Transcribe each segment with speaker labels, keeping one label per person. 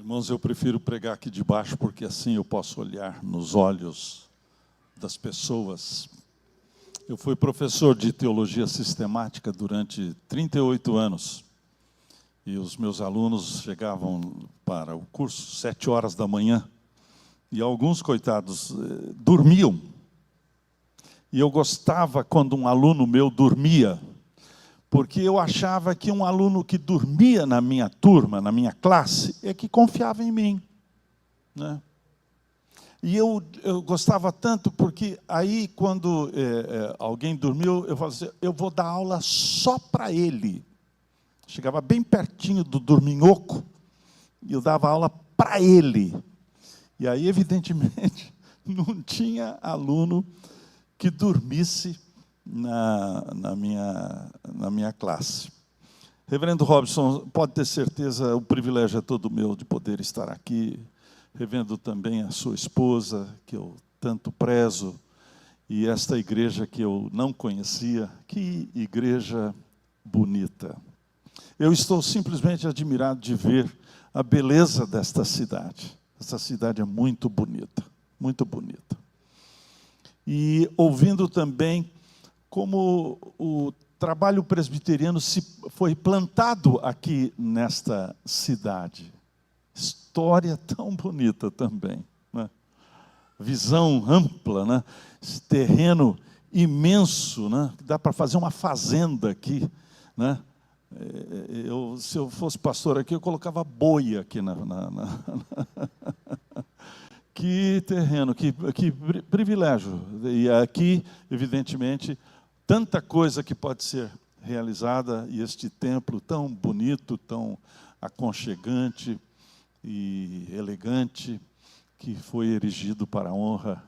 Speaker 1: Irmãos, eu prefiro pregar aqui de baixo, porque assim eu posso olhar nos olhos das pessoas. Eu fui professor de teologia sistemática durante 38 anos. E os meus alunos chegavam para o curso 7 horas da manhã. E alguns, coitados, dormiam. E eu gostava quando um aluno meu dormia, porque eu achava que um aluno que dormia na minha turma, na minha classe, é que confiava em mim, né? E eu gostava tanto, porque aí, quando alguém dormiu, eu falava assim, eu vou dar aula só para ele. Chegava bem pertinho do dorminhoco, e eu dava aula para ele. E aí, evidentemente, não tinha aluno que dormisse na minha classe. Reverendo Robson, pode ter certeza, o privilégio é todo meu de poder estar aqui, revendo também a sua esposa, que eu tanto prezo, e esta igreja que eu não conhecia. Que igreja bonita! Eu estou simplesmente admirado de ver a beleza desta cidade. Essa cidade é muito bonita, muito bonita. E ouvindo também como o trabalho presbiteriano foi plantado aqui nesta cidade. História tão bonita também, né? Visão ampla, né? Esse terreno imenso, né? Dá para fazer uma fazenda aqui, né? Se eu fosse pastor aqui, eu colocava boi aqui Que terreno, que privilégio. E aqui, evidentemente, tanta coisa que pode ser realizada, e este templo tão bonito, tão aconchegante e elegante, que foi erigido para a honra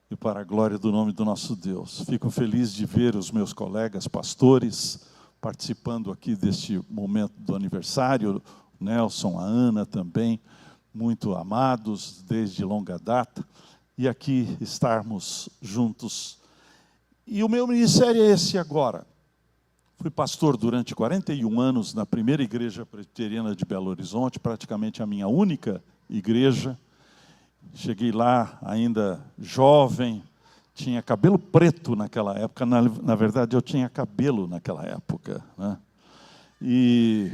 Speaker 1: e para a glória do nome do nosso Deus. Fico feliz de ver os meus colegas pastores participando aqui deste momento do aniversário, Nelson, a Ana também, muito amados desde longa data, e aqui estarmos juntos. E o meu ministério é esse agora. Fui pastor durante 41 anos na primeira igreja presbiteriana de Belo Horizonte, praticamente a minha única igreja. Cheguei lá ainda jovem, tinha cabelo preto naquela época, na verdade eu tinha cabelo naquela época, né? E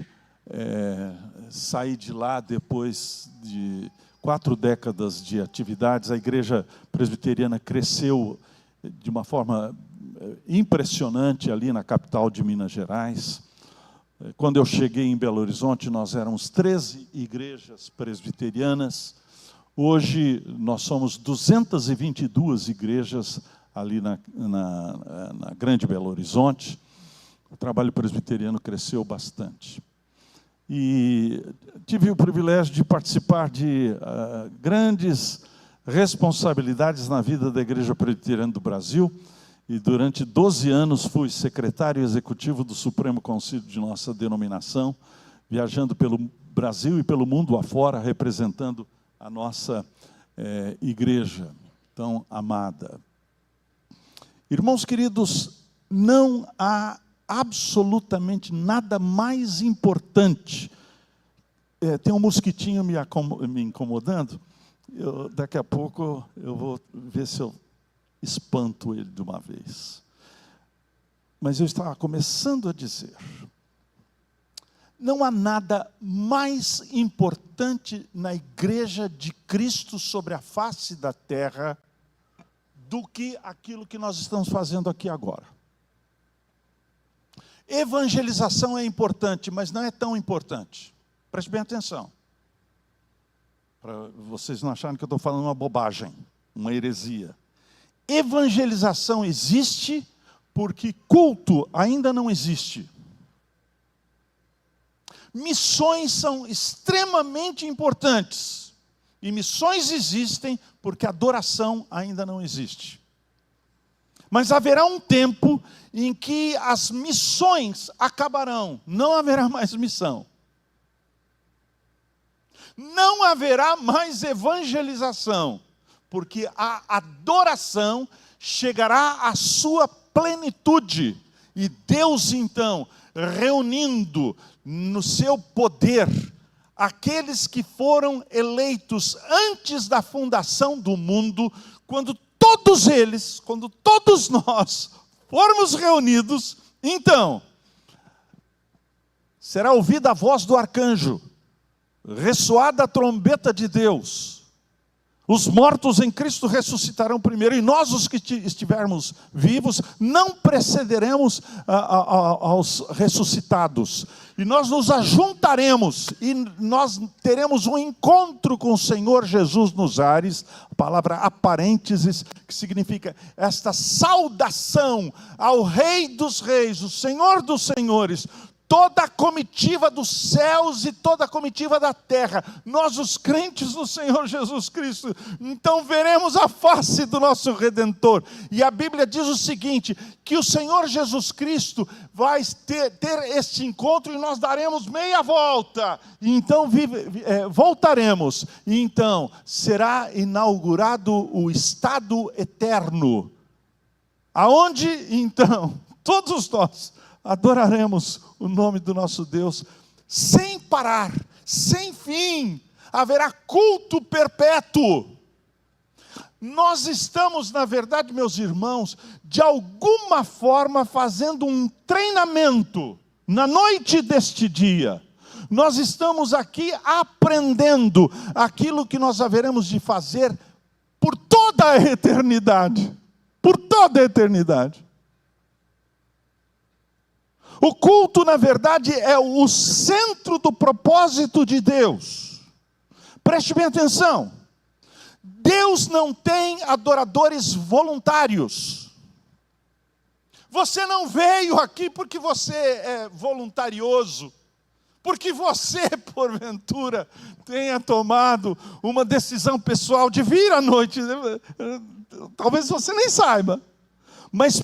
Speaker 1: saí de lá depois de 4 décadas de atividades. A igreja presbiteriana cresceu de uma forma impressionante ali na capital de Minas Gerais. Quando eu cheguei em Belo Horizonte, nós éramos 13 igrejas presbiterianas. Hoje, nós somos 222 igrejas ali na Grande Belo Horizonte. O trabalho presbiteriano cresceu bastante. E tive o privilégio de participar de grandes responsabilidades na vida da Igreja Presbiteriana do Brasil, e durante 12 anos fui secretário executivo do Supremo Concílio de nossa denominação, viajando pelo Brasil e pelo mundo afora, representando a nossa igreja tão amada. Irmãos queridos, não há absolutamente nada mais importante. Tem um mosquitinho me incomodando. Daqui a pouco eu vou ver se eu espanto ele de uma vez. Mas eu estava começando a dizer, não há nada mais importante na igreja de Cristo sobre a face da terra do que aquilo que nós estamos fazendo aqui agora. Evangelização é importante, mas não é tão importante. Preste bem atenção, para vocês não acharem que eu estou falando uma bobagem, uma heresia. Evangelização existe porque culto ainda não existe. Missões são extremamente importantes. E missões existem porque adoração ainda não existe. Mas haverá um tempo em que as missões acabarão. Não haverá mais missão. Não haverá mais evangelização. Porque a adoração chegará à sua plenitude. E Deus, então, reunindo no seu poder aqueles que foram eleitos antes da fundação do mundo, quando todos eles, quando todos nós formos reunidos, então será ouvida a voz do arcanjo, ressoada a trombeta de Deus. Os mortos em Cristo ressuscitarão primeiro, e nós, os que estivermos vivos, não precederemos aos ressuscitados. E nós nos ajuntaremos, e nós teremos um encontro com o Senhor Jesus nos ares, a palavra aparênteses, que significa esta saudação ao Rei dos Reis, o Senhor dos Senhores, toda a comitiva dos céus e toda a comitiva da terra, nós os crentes no Senhor Jesus Cristo, então veremos a face do nosso Redentor. E a Bíblia diz o seguinte, que o Senhor Jesus Cristo vai ter este encontro e nós daremos meia volta, e então voltaremos, e então será inaugurado o estado eterno, aonde então todos nós adoraremos o nome do nosso Deus, sem parar, sem fim, haverá culto perpétuo. Nós estamos, na verdade, meus irmãos, de alguma forma fazendo um treinamento, na noite deste dia. Nós estamos aqui aprendendo aquilo que nós haveremos de fazer por toda a eternidade. Por toda a eternidade. O culto, na verdade, é o centro do propósito de Deus. Preste bem atenção. Deus não tem adoradores voluntários. Você não veio aqui porque você é voluntarioso, porque você, porventura, tenha tomado uma decisão pessoal de vir à noite. Talvez você nem saiba, mas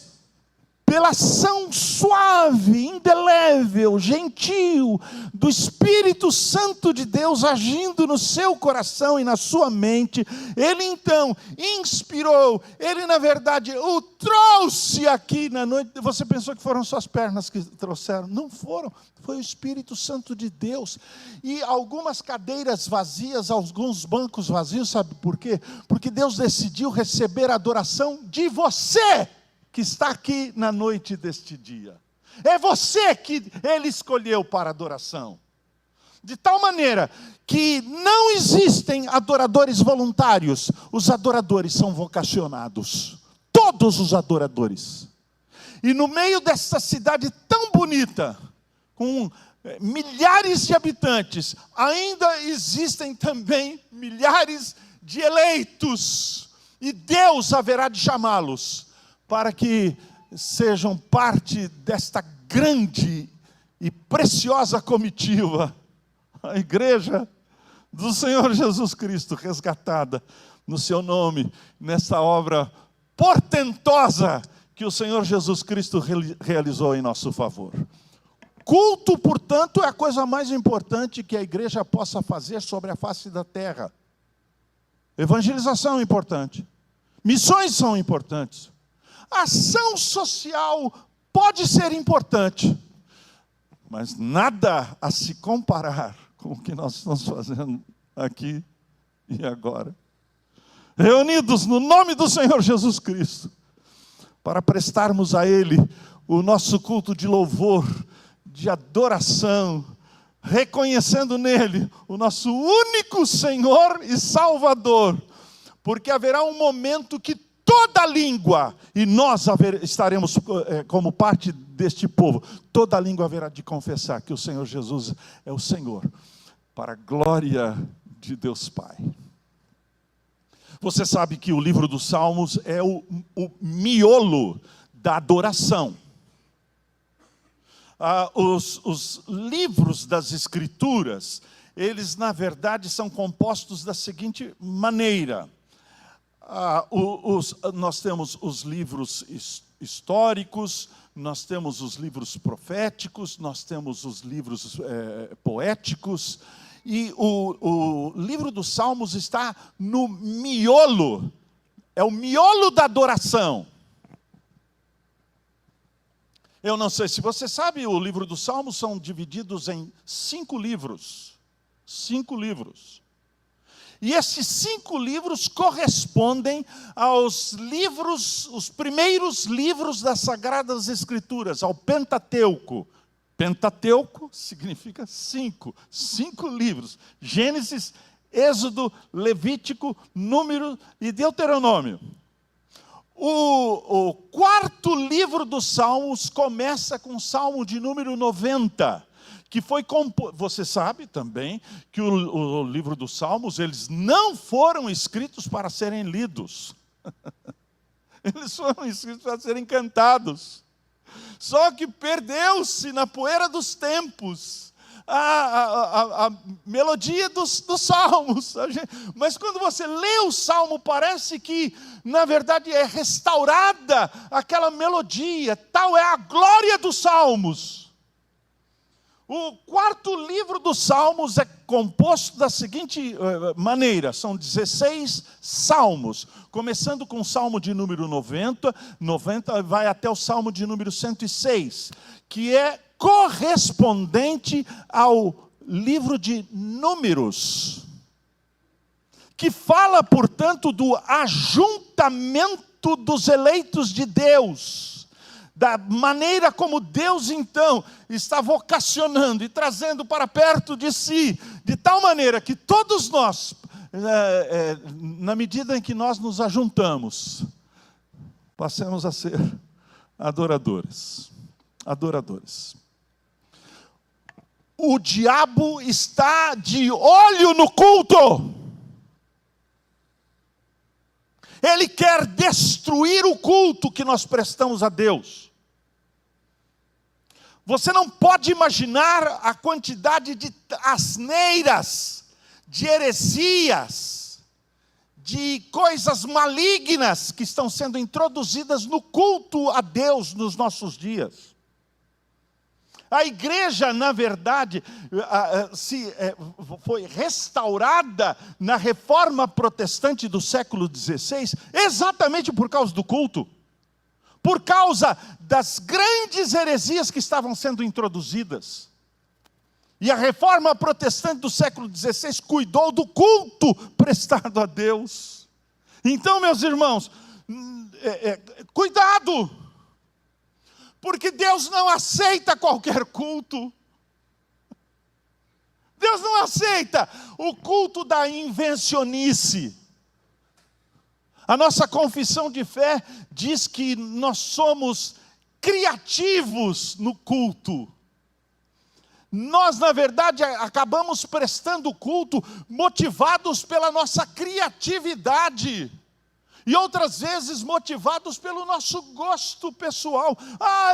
Speaker 1: pela ação suave, indelével, gentil, do Espírito Santo de Deus agindo no seu coração e na sua mente, Ele então inspirou, Ele na verdade o trouxe aqui na noite. Você pensou que foram suas pernas que trouxeram? Não foram, foi o Espírito Santo de Deus. E algumas cadeiras vazias, alguns bancos vazios, sabe por quê? Porque Deus decidiu receber a adoração de você, que está aqui na noite deste dia. É você que Ele escolheu para adoração. De tal maneira que não existem adoradores voluntários. Os adoradores são vocacionados. Todos os adoradores. E no meio dessa cidade tão bonita, com milhares de habitantes, ainda existem também milhares de eleitos. E Deus haverá de chamá-los para que sejam parte desta grande e preciosa comitiva, a igreja do Senhor Jesus Cristo, resgatada no seu nome, nessa obra portentosa que o Senhor Jesus Cristo realizou em nosso favor. Culto, portanto, é a coisa mais importante que a igreja possa fazer sobre a face da terra. Evangelização é importante, missões são importantes, ação social pode ser importante, mas nada a se comparar com o que nós estamos fazendo aqui e agora. Reunidos no nome do Senhor Jesus Cristo, para prestarmos a Ele o nosso culto de louvor, de adoração, reconhecendo nele o nosso único Senhor e Salvador, porque haverá um momento que toda língua, e nós estaremos como parte deste povo, toda língua haverá de confessar que o Senhor Jesus é o Senhor, para a glória de Deus Pai. Você sabe que o livro dos Salmos é o miolo da adoração. Os livros das Escrituras, eles na verdade são compostos da seguinte maneira. Nós temos os livros históricos, nós temos os livros proféticos, nós temos os livros poéticos, e o livro dos Salmos está no miolo, é o miolo da adoração. Eu não sei se você sabe, o livro dos Salmos são divididos em 5 livros. 5 livros. E esses 5 livros correspondem aos livros, os primeiros livros das Sagradas Escrituras, ao Pentateuco. Pentateuco significa 5 livros. Gênesis, Êxodo, Levítico, Número e Deuteronômio. O 4º livro dos Salmos começa com o Salmo de número 90, que foi composto. Você sabe também que o livro dos Salmos, eles não foram escritos para serem lidos. Eles foram escritos para serem cantados. Só que perdeu-se na poeira dos tempos a melodia dos salmos. Mas quando você lê o salmo, parece que, na verdade, é restaurada aquela melodia. Tal é a glória dos salmos. O 4º livro dos Salmos é composto da seguinte maneira: são 16 salmos, começando com o Salmo de número 90 vai até o Salmo de número 106, que é correspondente ao livro de Números, que fala, portanto, do ajuntamento dos eleitos de Deus, da maneira como Deus, então, está vocacionando e trazendo para perto de si, de tal maneira que todos nós, na medida em que nós nos ajuntamos, passemos a ser adoradores. Adoradores. O diabo está de olho no culto. Ele quer destruir o culto que nós prestamos a Deus. Você não pode imaginar a quantidade de asneiras, de heresias, de coisas malignas que estão sendo introduzidas no culto a Deus nos nossos dias. A igreja, na verdade, foi restaurada na reforma protestante do século XVI, exatamente por causa do culto. Por causa das grandes heresias que estavam sendo introduzidas. E a reforma protestante do século XVI cuidou do culto prestado a Deus. Então, meus irmãos, cuidado! Porque Deus não aceita qualquer culto. Deus não aceita o culto da invencionice. A nossa confissão de fé diz que nós somos criativos no culto. Nós, na verdade, acabamos prestando culto motivados pela nossa criatividade. E outras vezes motivados pelo nosso gosto pessoal.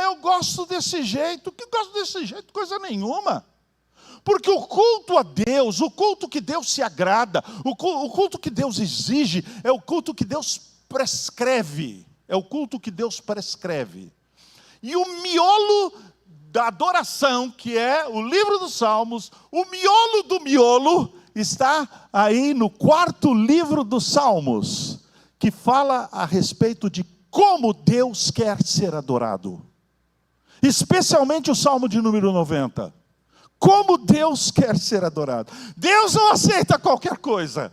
Speaker 1: Eu gosto desse jeito. Que gosto desse jeito? Coisa nenhuma. Porque o culto a Deus, o culto que Deus se agrada, o culto que Deus exige, é o culto que Deus prescreve. É o culto que Deus prescreve. E o miolo da adoração, que é o livro dos Salmos, o miolo do miolo, está aí no 4º livro dos Salmos, que fala a respeito de como Deus quer ser adorado. Especialmente o Salmo de número 90. Como Deus quer ser adorado. Deus não aceita qualquer coisa.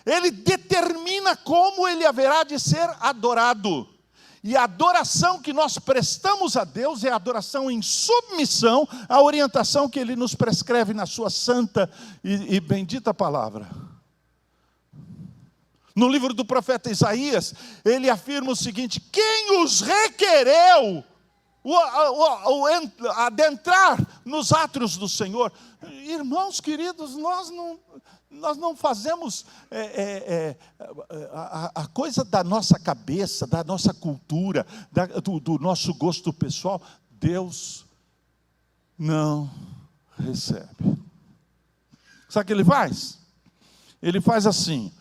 Speaker 1: Ele determina como ele haverá de ser adorado. E a adoração que nós prestamos a Deus é a adoração em submissão à orientação que Ele nos prescreve na sua santa e bendita palavra. No livro do profeta Isaías, ele afirma o seguinte: quem os requereu adentrar nos átrios do Senhor? Irmãos queridos, nós não fazemos a coisa da nossa cabeça, da nossa cultura, do nosso gosto pessoal. Deus não recebe. Sabe o que ele faz? Ele faz assim.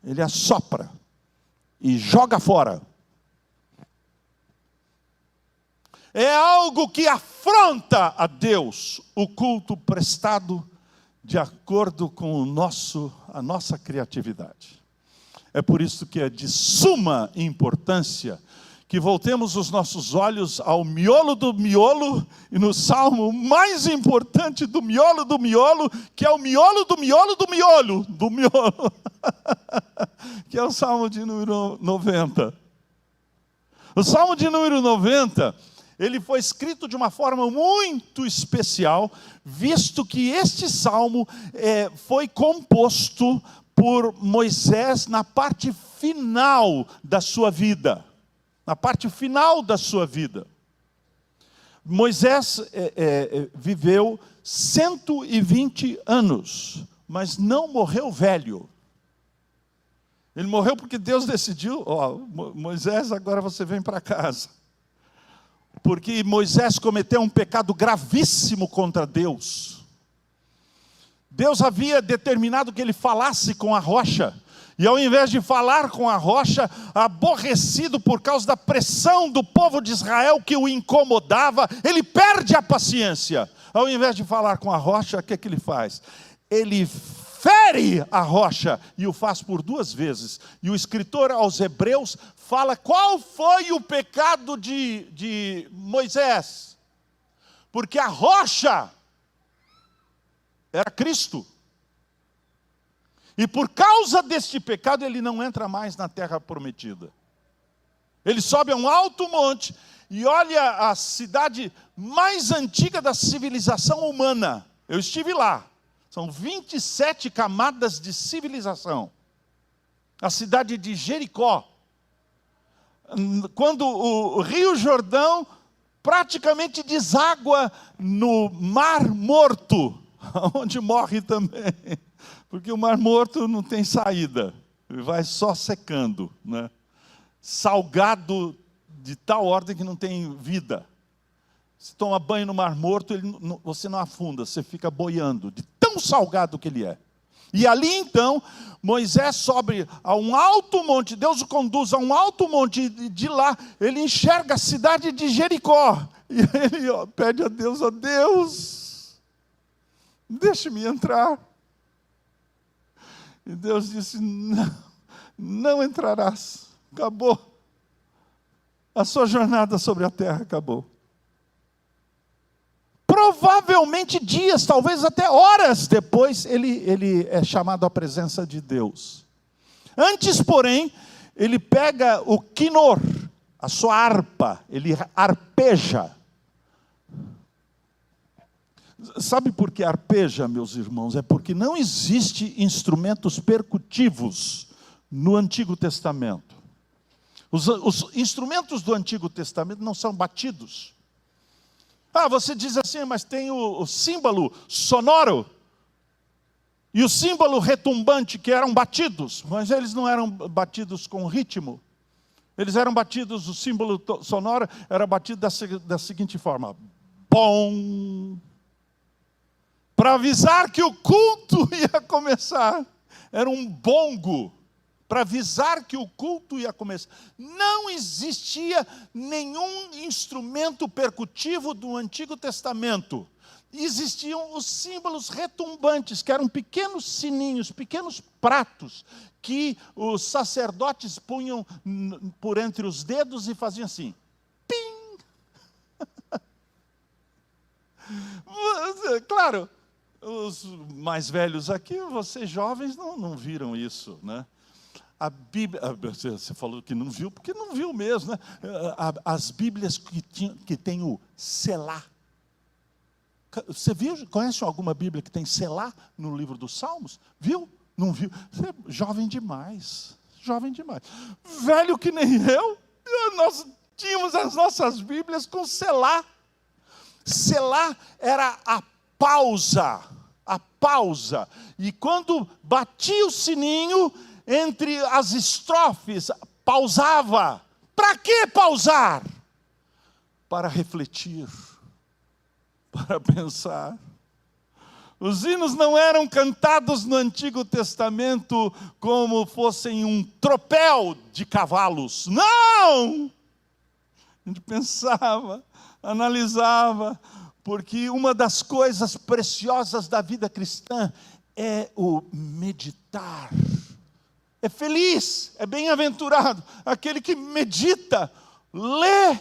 Speaker 1: Ele assopra e joga fora. É algo que afronta a Deus, o culto prestado de acordo com a nossa criatividade. É por isso que é de suma importância que que voltemos os nossos olhos ao miolo do miolo, e no salmo mais importante do miolo, que é o miolo do miolo do miolo, do miolo, que é o salmo de número 90. O salmo de número 90, ele foi escrito de uma forma muito especial, visto que este salmo foi composto por Moisés na parte final da sua vida. Na parte final da sua vida. Moisés viveu 120 anos, mas não morreu velho. Ele morreu porque Deus decidiu, Moisés, agora você vem para casa. Porque Moisés cometeu um pecado gravíssimo contra Deus. Deus havia determinado que ele falasse com a rocha. E ao invés de falar com a rocha, aborrecido por causa da pressão do povo de Israel que o incomodava, ele perde a paciência. Ao invés de falar com a rocha, o que ele faz? Ele fere a rocha e o faz por 2 vezes. E o escritor aos Hebreus fala qual foi o pecado de Moisés. Porque a rocha era Cristo. E por causa deste pecado, ele não entra mais na terra prometida. Ele sobe a um alto monte e olha a cidade mais antiga da civilização humana. Eu estive lá. São 27 camadas de civilização. A cidade de Jericó. Quando o Rio Jordão praticamente deságua no Mar Morto, onde morre também. Porque o Mar Morto não tem saída, vai só secando, né? Salgado de tal ordem que não tem vida. Se toma banho no Mar Morto, você não afunda, você fica boiando, de tão salgado que ele é. E ali então, Moisés sobe a um alto monte, Deus o conduz a um alto monte, e de lá ele enxerga a cidade de Jericó. E ele pede a Deus, Deus, deixe-me entrar. E Deus disse, não entrarás, acabou. A sua jornada sobre a terra acabou. Provavelmente dias, talvez até horas depois, ele é chamado à presença de Deus. Antes, porém, ele pega o quinor, a sua harpa, ele arpeja. Sabe por que arpeja, meus irmãos? É porque não existe instrumentos percutivos no Antigo Testamento. Os instrumentos do Antigo Testamento não são batidos. Você diz assim, mas tem o símbolo sonoro e o símbolo retumbante que eram batidos, mas eles não eram batidos com ritmo. Eles eram batidos, o símbolo sonoro era batido da seguinte forma: bom. Para avisar que o culto ia começar. Era um bongo. Para avisar que o culto ia começar. Não existia nenhum instrumento percutivo do Antigo Testamento. Existiam os símbolos retumbantes, que eram pequenos sininhos, pequenos pratos, que os sacerdotes punham por entre os dedos e faziam assim. Pim! Claro, os mais velhos aqui, vocês jovens não viram isso, né? A Bíblia, você falou que não viu, porque não viu mesmo, né? As Bíblias que tem o selá. Você viu, conhece alguma Bíblia que tem selá no livro dos Salmos? Viu? Não viu? Você é jovem demais, jovem demais. Velho que nem eu, nós tínhamos as nossas Bíblias com selá. Selá era a pausa. E quando batia o sininho, entre as estrofes, pausava. Para que pausar? Para refletir, para pensar. Os hinos não eram cantados no Antigo Testamento como fossem um tropel de cavalos. Não! A gente pensava, analisava, porque uma das coisas preciosas da vida cristã é o meditar. É feliz, é bem-aventurado aquele que medita lê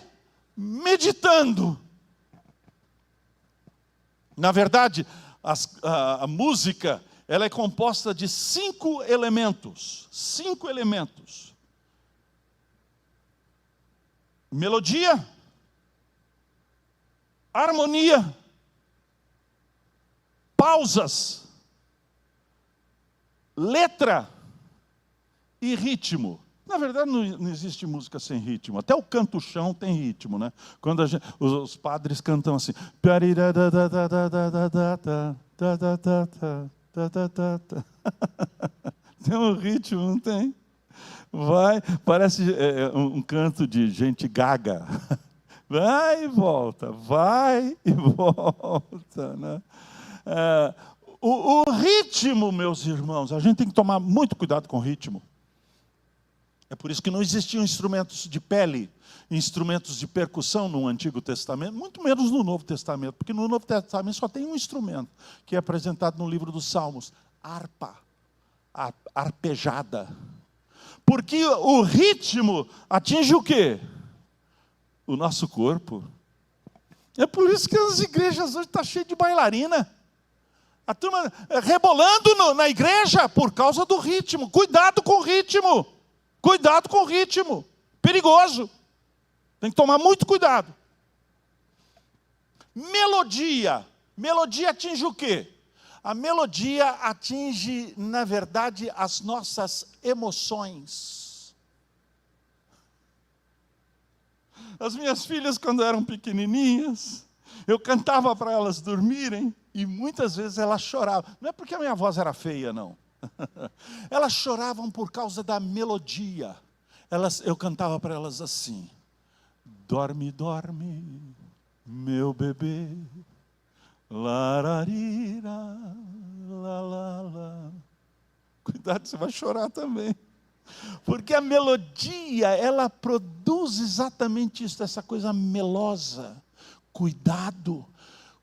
Speaker 1: meditando. Na verdade, a música, ela é composta de 5 elementos. 5 elementos. Melodia, harmonia, pausas, letra e ritmo. Na verdade, não existe música sem ritmo. Até o canto-chão tem ritmo, né? Quando os padres cantam assim. Tem um ritmo, não tem? Vai, parece um canto de gente gaga. Vai e volta, vai e volta, né? O ritmo, meus irmãos, a gente tem que tomar muito cuidado com o ritmo. É por isso que não existiam instrumentos de pele, instrumentos de percussão no Antigo Testamento, muito menos no Novo Testamento, porque no Novo Testamento só tem um instrumento, que é apresentado no livro dos Salmos, harpa, arpejada. Porque o ritmo atinge o quê? O nosso corpo. É por isso que as igrejas hoje estão cheias de bailarina. A turma rebolando na igreja por causa do ritmo. Cuidado com o ritmo. Cuidado com o ritmo. Perigoso. Tem que tomar muito cuidado. Melodia. Melodia atinge o quê? A melodia atinge, na verdade, as nossas emoções. As minhas filhas, quando eram pequenininhas, eu cantava para elas dormirem e muitas vezes elas choravam. Não é porque a minha voz era feia, não. Elas choravam por causa da melodia. Eu cantava para elas assim: dorme, dorme, meu bebê, lararira, la, la, la. Cuidado, você vai chorar também. Porque a melodia, ela produz exatamente isso, essa coisa melosa. Cuidado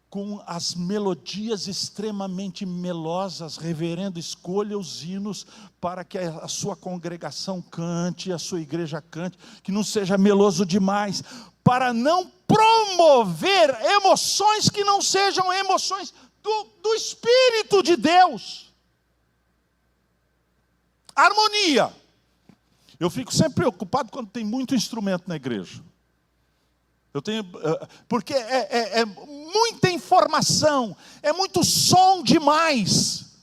Speaker 1: com as melodias extremamente melosas. Reverendo, escolha os hinos para que a sua congregação cante, a sua igreja cante, que não seja meloso demais, para não promover emoções que não sejam emoções do Espírito de Deus. Harmonia. Eu fico sempre preocupado quando tem muito instrumento na igreja. Porque é muita informação, é muito som demais.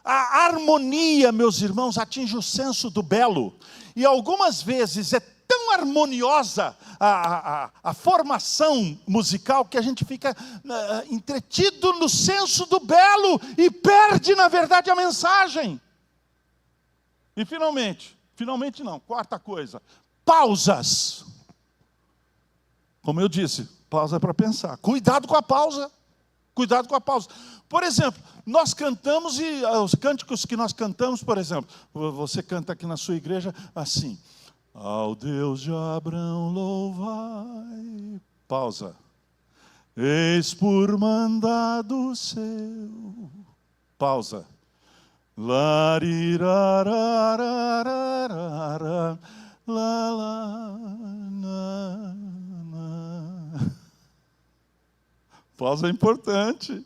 Speaker 1: A harmonia, meus irmãos, atinge o senso do belo. E algumas vezes é tão harmoniosa a formação musical que a gente fica entretido no senso do belo e perde, na verdade, a mensagem. E finalmente não, quarta coisa, pausas. Como eu disse, pausa para pensar. Cuidado com a pausa. Cuidado com a pausa. Por exemplo, nós cantamos e os cânticos que nós cantamos, por exemplo, você canta aqui na sua igreja assim: ao Deus de Abraão louvai. Pausa. Eis por mandado seu. Pausa. Larirarararara, la, la, na, na. Pausa é importante.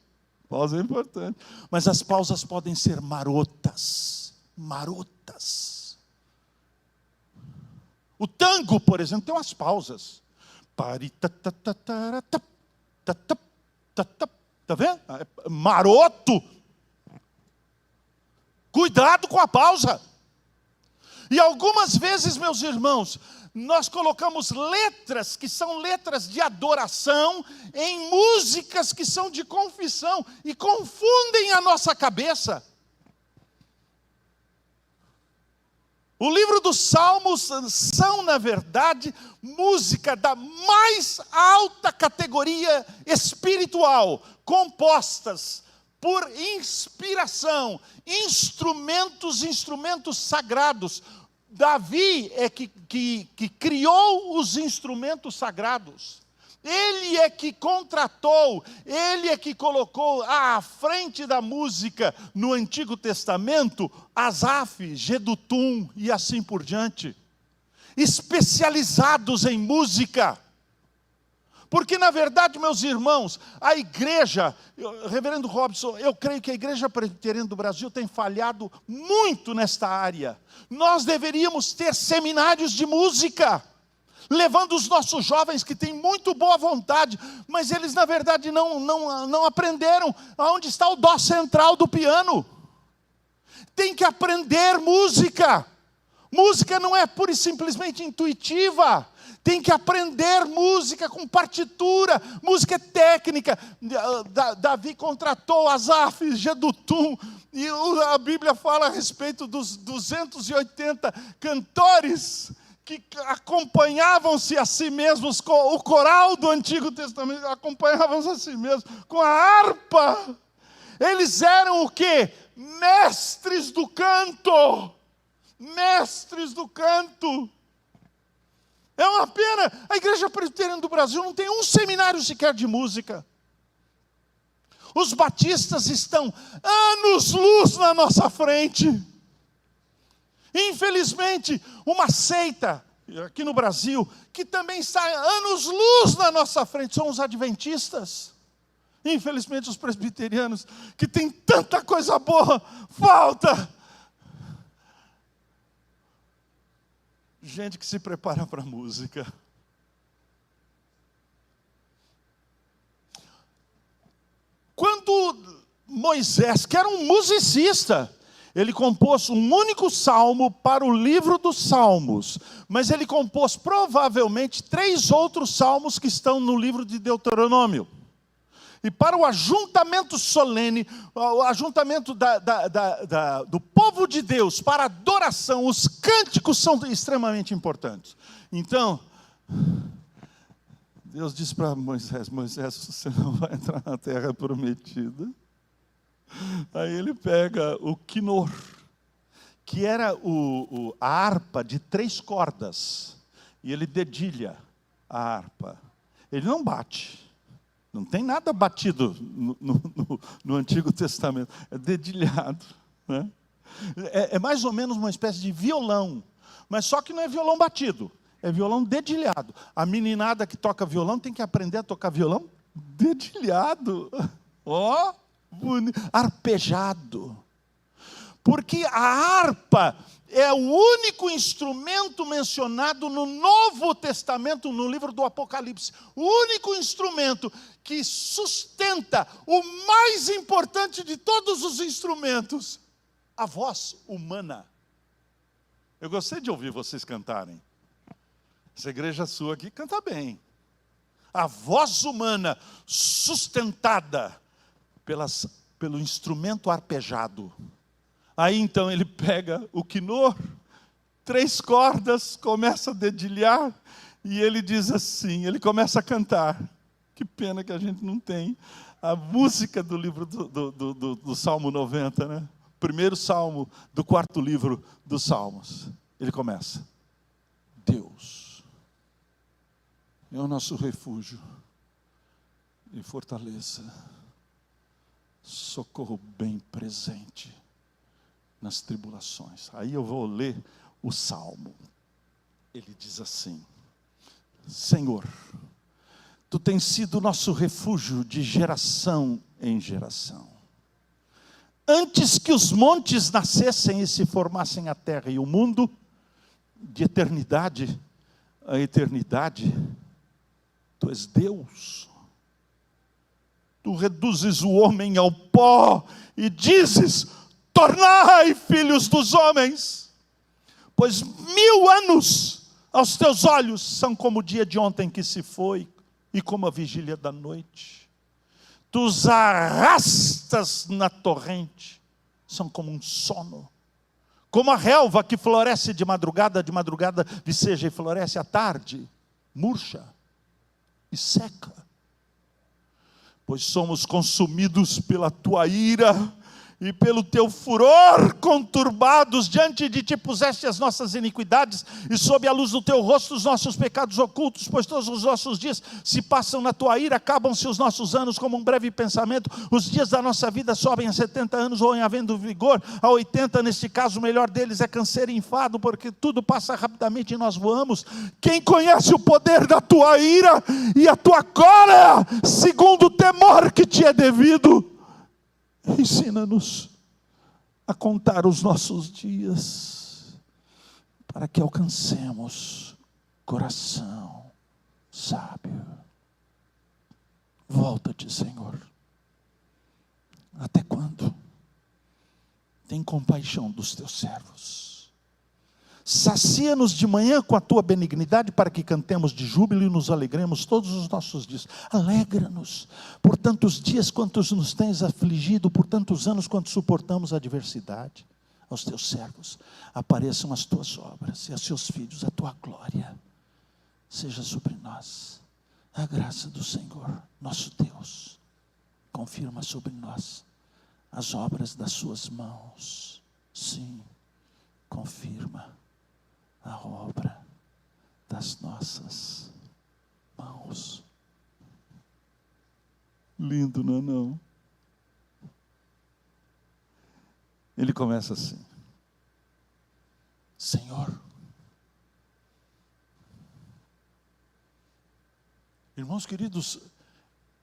Speaker 1: Pausa é importante. Mas as pausas podem ser marotas. Marotas. O tango, por exemplo, tem umas pausas. Está vendo? Maroto. Cuidado com a pausa. E algumas vezes, meus irmãos, nós colocamos letras que são letras de adoração em músicas que são de confissão e confundem a nossa cabeça. O livro dos Salmos são, na verdade, música da mais alta categoria espiritual, compostas por inspiração, instrumentos sagrados. Davi é que criou os instrumentos sagrados. Ele é que contratou, ele é que colocou à frente da música no Antigo Testamento Asaf, Gedutum e assim por diante. especializados em música. Porque, na verdade, meus irmãos, a igreja, reverendo Robson, eu creio que a igreja presbiteriana do Brasil tem falhado muito nesta área. Nós deveríamos ter seminários de música, levando os nossos jovens que têm muito boa vontade, mas eles, na verdade, não aprenderam aonde está o dó central do piano. Tem que aprender música. Música não é pura e simplesmente intuitiva. Tem que aprender música com partitura, música técnica. Davi contratou Asaf, Jedutum, e a Bíblia fala a respeito dos 280 cantores que acompanhavam-se a si mesmos, o coral do Antigo Testamento, acompanhavam-se a si mesmos com a harpa. Eles eram o quê? Mestres do canto. Mestres do canto. É uma pena, a Igreja Presbiteriana do Brasil não tem um seminário sequer de música. Os batistas estão anos-luz na nossa frente. Infelizmente, uma seita aqui no Brasil, que também está anos-luz na nossa frente, são os adventistas. Infelizmente, os presbiterianos, que tem tanta coisa boa, falta gente que se prepara para a música. Quando Moisés, que era um musicista, ele compôs um único salmo para o livro dos Salmos, mas ele compôs provavelmente 3 outros salmos que estão no livro de Deuteronômio. E para o ajuntamento solene, o ajuntamento do povo de Deus, para a adoração, os cânticos são extremamente importantes. Então, Deus disse para Moisés: Moisés, você não vai entrar na terra prometida. Aí ele pega o quinor, que era a harpa de 3 cordas, e ele dedilha a harpa. Ele não bate. Não tem nada batido no Antigo Testamento. É dedilhado. Né? É mais ou menos uma espécie de violão. Mas só que não é violão batido. É violão dedilhado. A meninada que toca violão tem que aprender a tocar violão dedilhado. Ó, bonito. Arpejado. Porque a harpa é o único instrumento mencionado no Novo Testamento, no livro do Apocalipse. O único instrumento que sustenta o mais importante de todos os instrumentos, a voz humana. Eu gostei de ouvir vocês cantarem. Essa igreja sua aqui canta bem. A voz humana sustentada pelo instrumento arpejado. Aí então ele pega o quinor, 3 cordas, começa a dedilhar, e ele diz assim, ele começa a cantar. Que pena que a gente não tem a música do livro do Salmo 90, né? Primeiro salmo do 4º livro dos Salmos. Ele começa: Deus é o nosso refúgio e fortaleza, socorro bem presente nas tribulações. Aí eu vou ler o salmo. Ele diz assim: Senhor, Tu tens sido nosso refúgio de geração em geração. Antes que os montes nascessem e se formassem a terra e o mundo, de eternidade a eternidade, Tu és Deus. Tu reduzes o homem ao pó e dizes: tornai filhos dos homens, pois 1000 anos aos teus olhos são como o dia de ontem que se foi, e como a vigília da noite. Tu os arrastas na torrente, são como um sono. Como a relva que floresce de madrugada viceja e floresce à tarde, murcha e seca. Pois somos consumidos pela tua ira, e pelo teu furor conturbados, diante de ti puseste as nossas iniquidades, e sob a luz do teu rosto os nossos pecados ocultos, pois todos os nossos dias se passam na tua ira, acabam-se os nossos anos como um breve pensamento, os dias da nossa vida sobem a 70 anos, ou em havendo vigor, a 80, neste caso o melhor deles é câncer e enfado, porque tudo passa rapidamente e nós voamos. Quem conhece o poder da tua ira e a tua cólera, segundo o temor que te é devido? Ensina-nos a contar os nossos dias, para que alcancemos coração sábio. Volta-te, Senhor. Até quando? Tem compaixão dos teus servos. Sacia-nos de manhã com a tua benignidade, para que cantemos de júbilo e nos alegremos todos os nossos dias. Alegra-nos por tantos dias quantos nos tens afligido, por tantos anos quanto suportamos a adversidade. Aos teus servos apareçam as tuas obras, e a seus filhos a tua glória. Seja sobre nós a graça do Senhor, nosso Deus. Confirma sobre nós as obras das suas mãos. Sim, confirma a obra das nossas mãos. Lindo, não é não? Ele começa assim: Senhor. Irmãos queridos,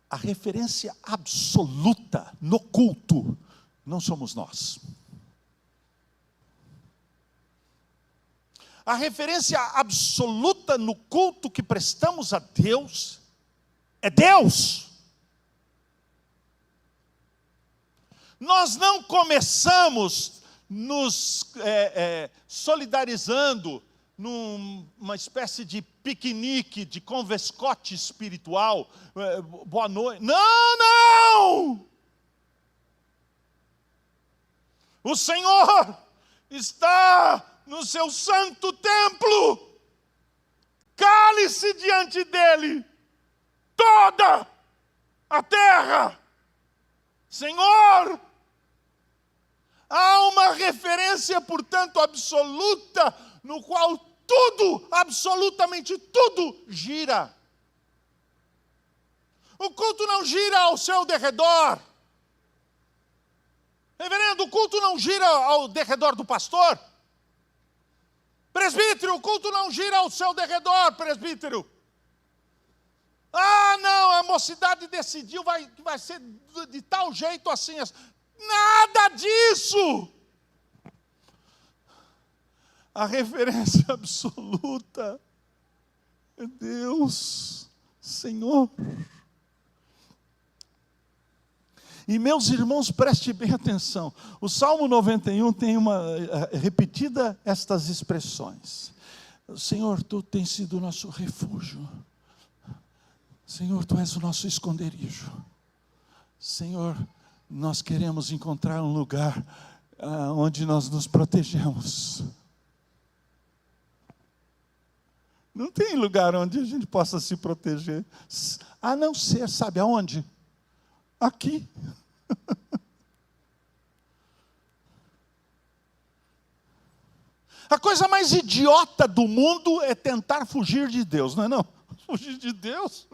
Speaker 1: a referência absoluta no culto não somos nós. A referência absoluta no culto que prestamos a Deus é Deus. Nós não começamos nos solidarizando numa espécie de piquenique, de convescote espiritual. Boa noite. Não, não! O Senhor está no seu santo templo. Cale-se diante dele toda a terra. Senhor, há uma referência, portanto, absoluta, no qual tudo, absolutamente tudo, gira. O culto não gira ao seu derredor. Reverendo, o culto não gira ao derredor do pastor. Presbítero, o culto não gira ao seu derredor, presbítero. Ah, não, a mocidade decidiu que vai ser de tal jeito assim. Nada disso. A referência absoluta é Deus, Senhor. E meus irmãos, preste bem atenção. O Salmo 91 tem repetida estas expressões. Senhor, Tu tens sido o nosso refúgio. Senhor, Tu és o nosso esconderijo. Senhor, nós queremos encontrar um lugar onde nós nos protegemos. Não tem lugar onde a gente possa se proteger, a não ser, sabe aonde? Aqui. A coisa mais idiota do mundo é tentar fugir de Deus, não é não? Fugir de Deus?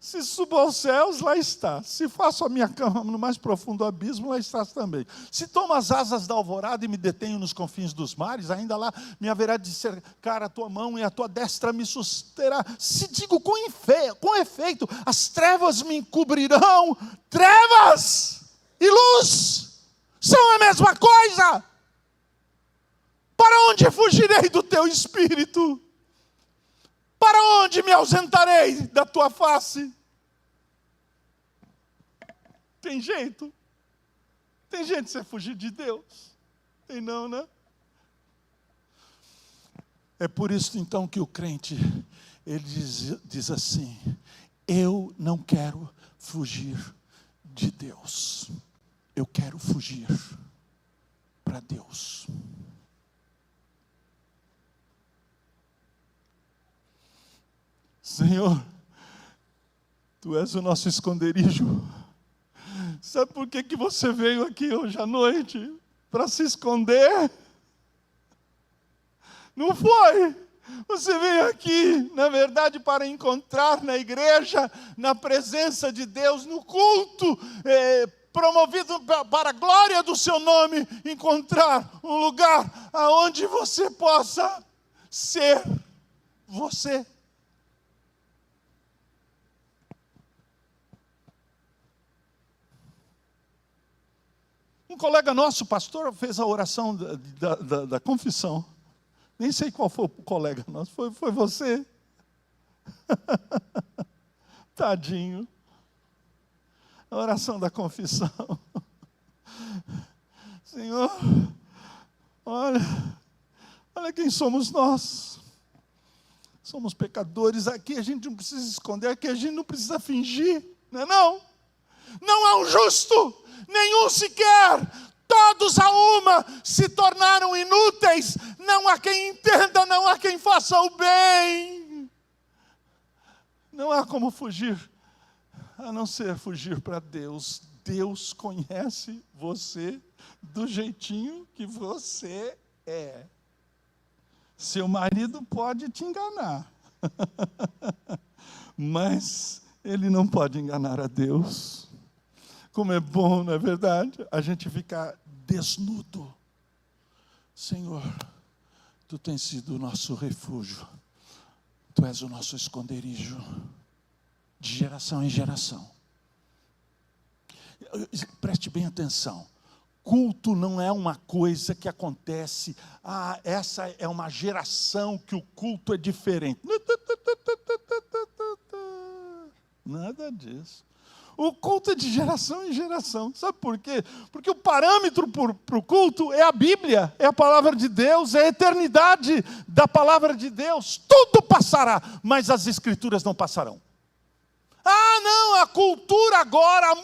Speaker 1: Se subo aos céus, lá está. Se faço a minha cama no mais profundo abismo, lá estás também. Se tomo as asas da alvorada e me detenho nos confins dos mares, ainda lá me haverá de cercar a tua mão e a tua destra me susterá. Se digo com efeito, as trevas me encobrirão. Trevas e luz são a mesma coisa. Para onde fugirei do teu espírito? Para onde me ausentarei da tua face? Tem jeito? Tem jeito de você fugir de Deus? Tem não, né? É por isso então que o crente, ele diz assim: eu não quero fugir de Deus. Eu quero fugir para Deus. Senhor, Tu és o nosso esconderijo. Sabe por que você veio aqui hoje à noite? Para se esconder? Não foi. Você veio aqui, na verdade, para encontrar na igreja, na presença de Deus, no culto, promovido para a glória do seu nome, encontrar um lugar aonde você possa ser você. Um colega nosso, pastor, fez a oração da confissão. Nem sei qual foi o colega nosso, foi você. Tadinho. A oração da confissão. Senhor, olha quem somos nós. Somos pecadores. Aqui a gente não precisa esconder, aqui a gente não precisa fingir. Não é não? Não há um justo, nenhum sequer. Todos a uma se tornaram inúteis. Não há quem entenda, não há quem faça o bem. Não há como fugir, a não ser fugir para Deus. Deus conhece você do jeitinho que você é. Seu marido pode te enganar, mas ele não pode enganar a Deus. Como é bom, não é verdade? A gente ficar desnudo. Senhor, Tu tens sido o nosso refúgio. Tu és o nosso esconderijo, de geração em geração. Preste bem atenção. Culto não é uma coisa que acontece, essa é uma geração que o culto é diferente. Nada disso. O culto é de geração em geração. Sabe por quê? Porque o parâmetro para o culto é a Bíblia, é a palavra de Deus, é a eternidade da palavra de Deus. Tudo passará, mas as Escrituras não passarão. Não, a cultura agora, a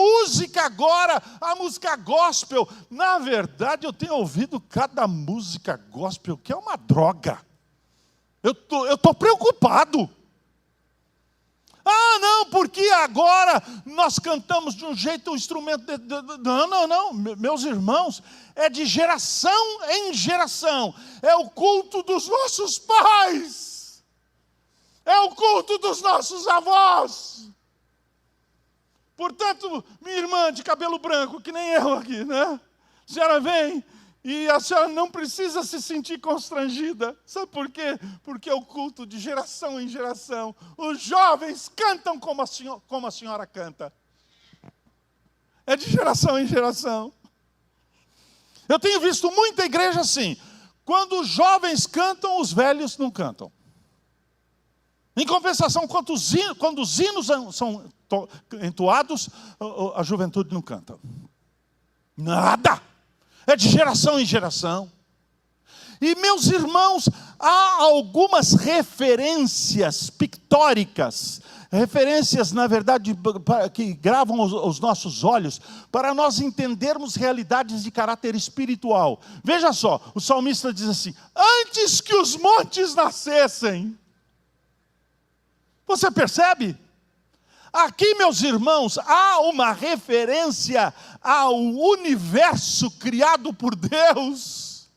Speaker 1: música gospel. Na verdade, eu tenho ouvido cada música gospel que é uma droga. Eu estou preocupado. Não, porque agora nós cantamos de um jeito o instrumento. Não, meus irmãos, é de geração em geração. É o culto dos nossos pais. É o culto dos nossos avós. Portanto, minha irmã de cabelo branco, que nem eu aqui, né? A senhora vem e a senhora não precisa se sentir constrangida. Sabe por quê? Porque é o culto de geração em geração. Os jovens cantam como a senhora canta. É de geração em geração. Eu tenho visto muita igreja assim. Quando os jovens cantam, os velhos não cantam. Em compensação, quando os hinos são entoados, a juventude não canta. Nada! É de geração em geração. E, meus irmãos, há algumas referências pictóricas, referências, na verdade, que gravam os nossos olhos, para nós entendermos realidades de caráter espiritual. Veja só, o salmista diz assim: antes que os montes nascessem. Você percebe? Aqui, meus irmãos, há uma referência ao universo criado por Deus.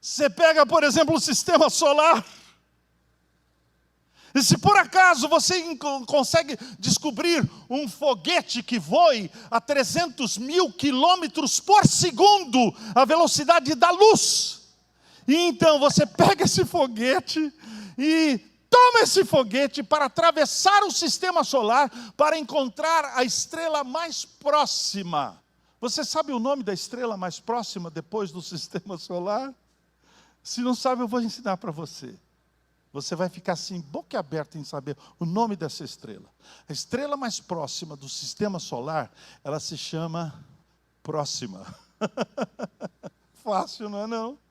Speaker 1: Você pega, por exemplo, o sistema solar. E se por acaso você consegue descobrir um foguete que voe a 300 mil quilômetros por segundo, a velocidade da luz, e então você pega esse foguete e toma esse foguete para atravessar o sistema solar para encontrar a estrela mais próxima. Você sabe o nome da estrela mais próxima depois do sistema solar? Se não sabe, eu vou ensinar para você. Você vai ficar assim, boca aberta em saber o nome dessa estrela. A estrela mais próxima do sistema solar, ela se chama Próxima. Fácil, não é não?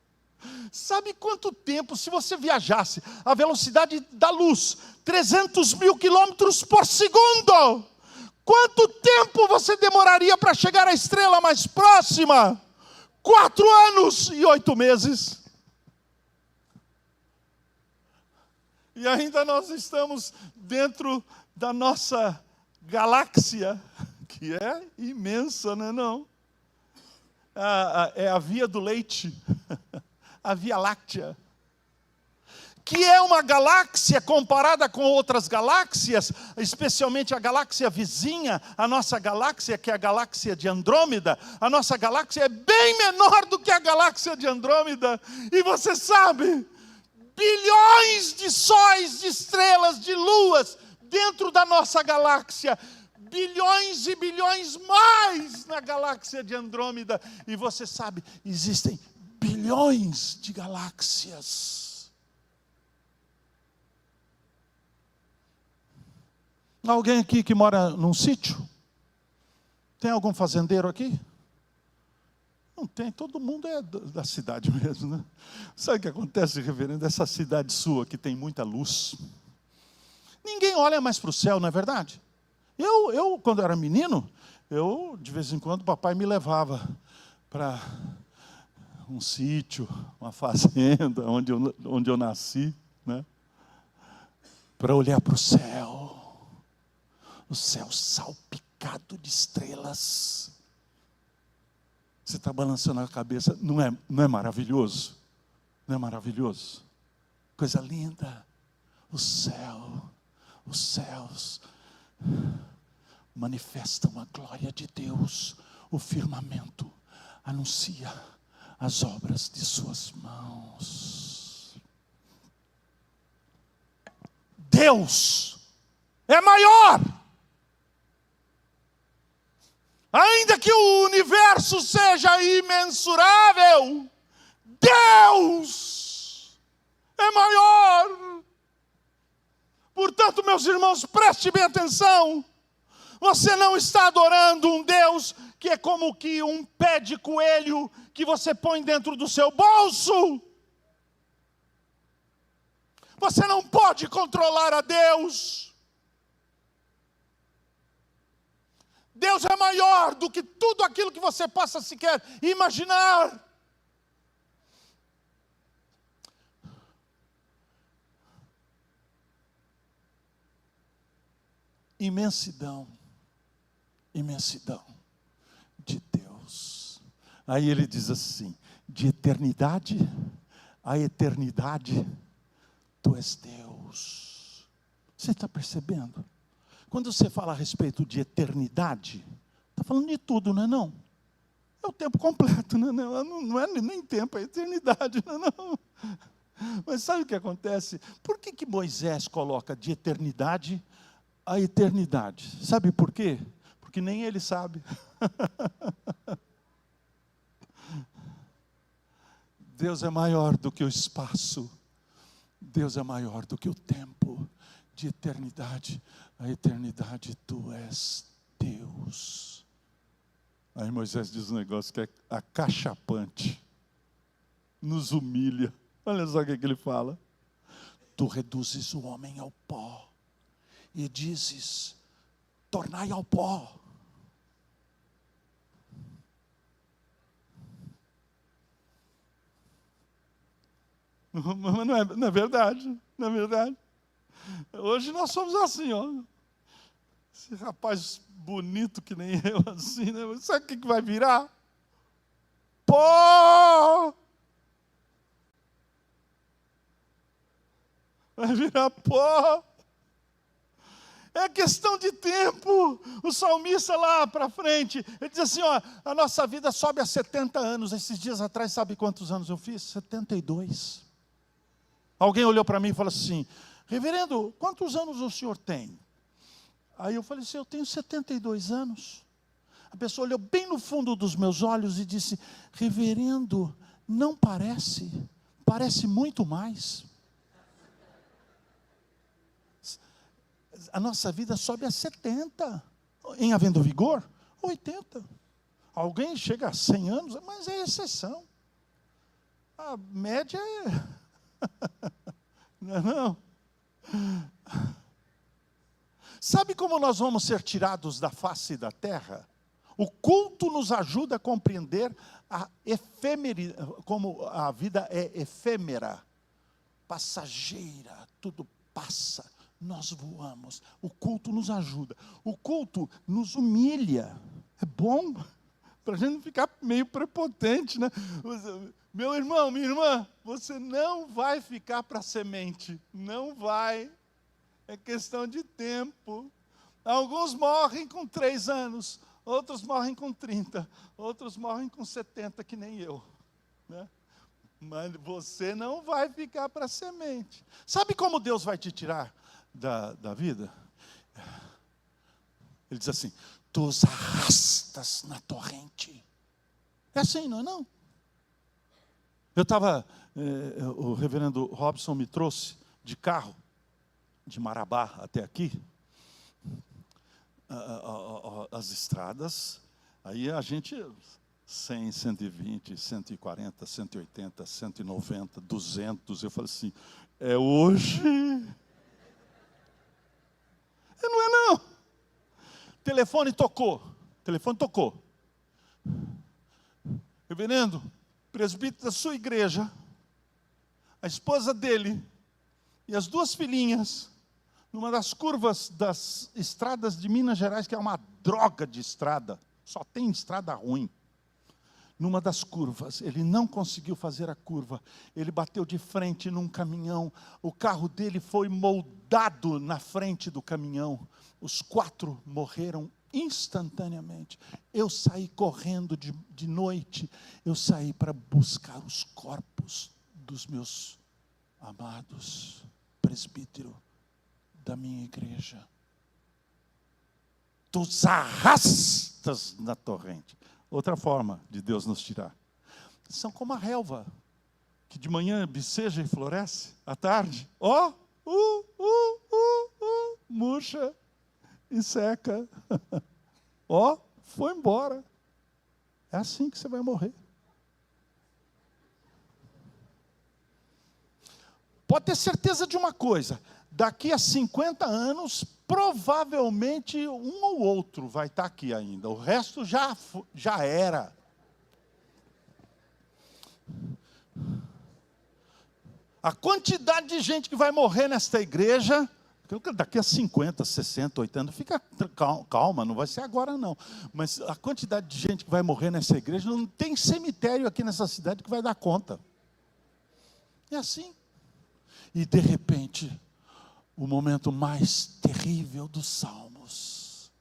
Speaker 1: Sabe quanto tempo, se você viajasse a velocidade da luz, 300 mil quilômetros por segundo, quanto tempo você demoraria para chegar à estrela mais próxima? 4 anos e 8 meses. E ainda nós estamos dentro da nossa galáxia, que é imensa, não é não? É a Via do Leite, a Via Láctea, que é uma galáxia comparada com outras galáxias, especialmente a galáxia vizinha, a nossa galáxia, que é a galáxia de Andrômeda. A nossa galáxia é bem menor do que a galáxia de Andrômeda. E você sabe, bilhões de sóis, de estrelas, de luas dentro da nossa galáxia. Bilhões e bilhões mais na galáxia de Andrômeda. E você sabe, existem bilhões de galáxias. Alguém aqui que mora num sítio? Tem algum fazendeiro aqui? Não tem, todo mundo é da cidade mesmo, né? Sabe o que acontece, reverendo? Essa cidade sua que tem muita luz, ninguém olha mais para o céu, não é verdade? Eu, quando era menino, de vez em quando, papai me levava para um sítio, uma fazenda, onde eu nasci, né? Para olhar para o céu salpicado de estrelas. Você está balançando a cabeça, não é maravilhoso? Não é maravilhoso? Coisa linda. Os céus manifestam a glória de Deus. O firmamento anuncia as obras de suas mãos. Deus é maior. Ainda que o universo seja imensurável, Deus é maior. Portanto, meus irmãos, preste bem atenção. Você não está adorando um Deus que é como que um pé de coelho que você põe dentro do seu bolso. Você não pode controlar a Deus. Deus é maior do que tudo aquilo que você possa sequer imaginar. Imensidão de Deus. Aí ele diz assim: de eternidade a eternidade, tu és Deus. Você está percebendo? Quando você fala a respeito de eternidade, está falando de tudo, não é não? É o tempo completo, não é nem tempo, é eternidade, não é não? Mas sabe o que acontece? Por que Moisés coloca de eternidade a eternidade? Sabe por quê? Porque nem ele sabe. Deus é maior do que o espaço. Deus é maior do que o tempo. De eternidade a eternidade, tu és Deus. Aí Moisés diz um negócio que é acachapante. Nos humilha. Olha só o que ele fala. Tu reduzes o homem ao pó. E dizes, tornai ao pó. Mas não é verdade, não é verdade. Hoje nós somos assim, ó. Esse rapaz bonito que nem eu, assim, né? Sabe o que vai virar? Pó! Vai virar pó. É questão de tempo. O salmista lá para frente, ele diz assim, ó, a nossa vida sobe a 70 anos. Esses dias atrás, sabe quantos anos eu fiz? 72. Alguém olhou para mim e falou assim, reverendo, quantos anos o senhor tem? Aí eu falei assim, eu tenho 72 anos. A pessoa olhou bem no fundo dos meus olhos e disse, reverendo, não parece, parece muito mais. A nossa vida sobe a 70, em havendo vigor, 80. Alguém chega a 100 anos, mas é exceção. A média é... Não. Sabe como nós vamos ser tirados da face da terra? O culto nos ajuda a compreender como a vida é efêmera, passageira, tudo passa, nós voamos. O culto nos ajuda. O culto nos humilha. É bom para a gente não ficar meio prepotente, né? Meu irmão, minha irmã, você não vai ficar para semente. Não vai. É questão de tempo. Alguns morrem com 3 anos, outros morrem com 30, outros morrem com 70, que nem eu, né? Mas você não vai ficar para semente. Sabe como Deus vai te tirar da vida? Ele diz assim: tu os arrastas na torrente. É assim, não é não? Eu estava, o reverendo Robson me trouxe de carro, de Marabá até aqui, as estradas, aí a gente 100, 120, 140, 180, 190, 200, eu falei assim, é hoje? Não é não. Telefone tocou. Reverendo, presbítero da sua igreja, a esposa dele e as 2 filhinhas, numa das curvas das estradas de Minas Gerais, que é uma droga de estrada, só tem estrada ruim. Numa das curvas, ele não conseguiu fazer a curva, ele bateu de frente num caminhão, o carro dele foi moldado na frente do caminhão, os 4 morreram instantaneamente. Eu saí correndo de noite, eu saí para buscar os corpos dos meus amados presbíteros da minha igreja. Tu os arrastas na torrente. Outra forma de Deus nos tirar. São como a relva, que de manhã biceja e floresce, à tarde, murcha e seca. Foi embora. É assim que você vai morrer. Pode ter certeza de uma coisa, daqui a 50 anos, provavelmente um ou outro vai estar aqui ainda. O resto já era. A quantidade de gente que vai morrer nesta igreja, daqui a 50, 60, 80, fica calma, não vai ser agora não. Mas a quantidade de gente que vai morrer nessa igreja, não tem cemitério aqui nessa cidade que vai dar conta. É assim. E de repente, o momento mais terrível dos Salmos,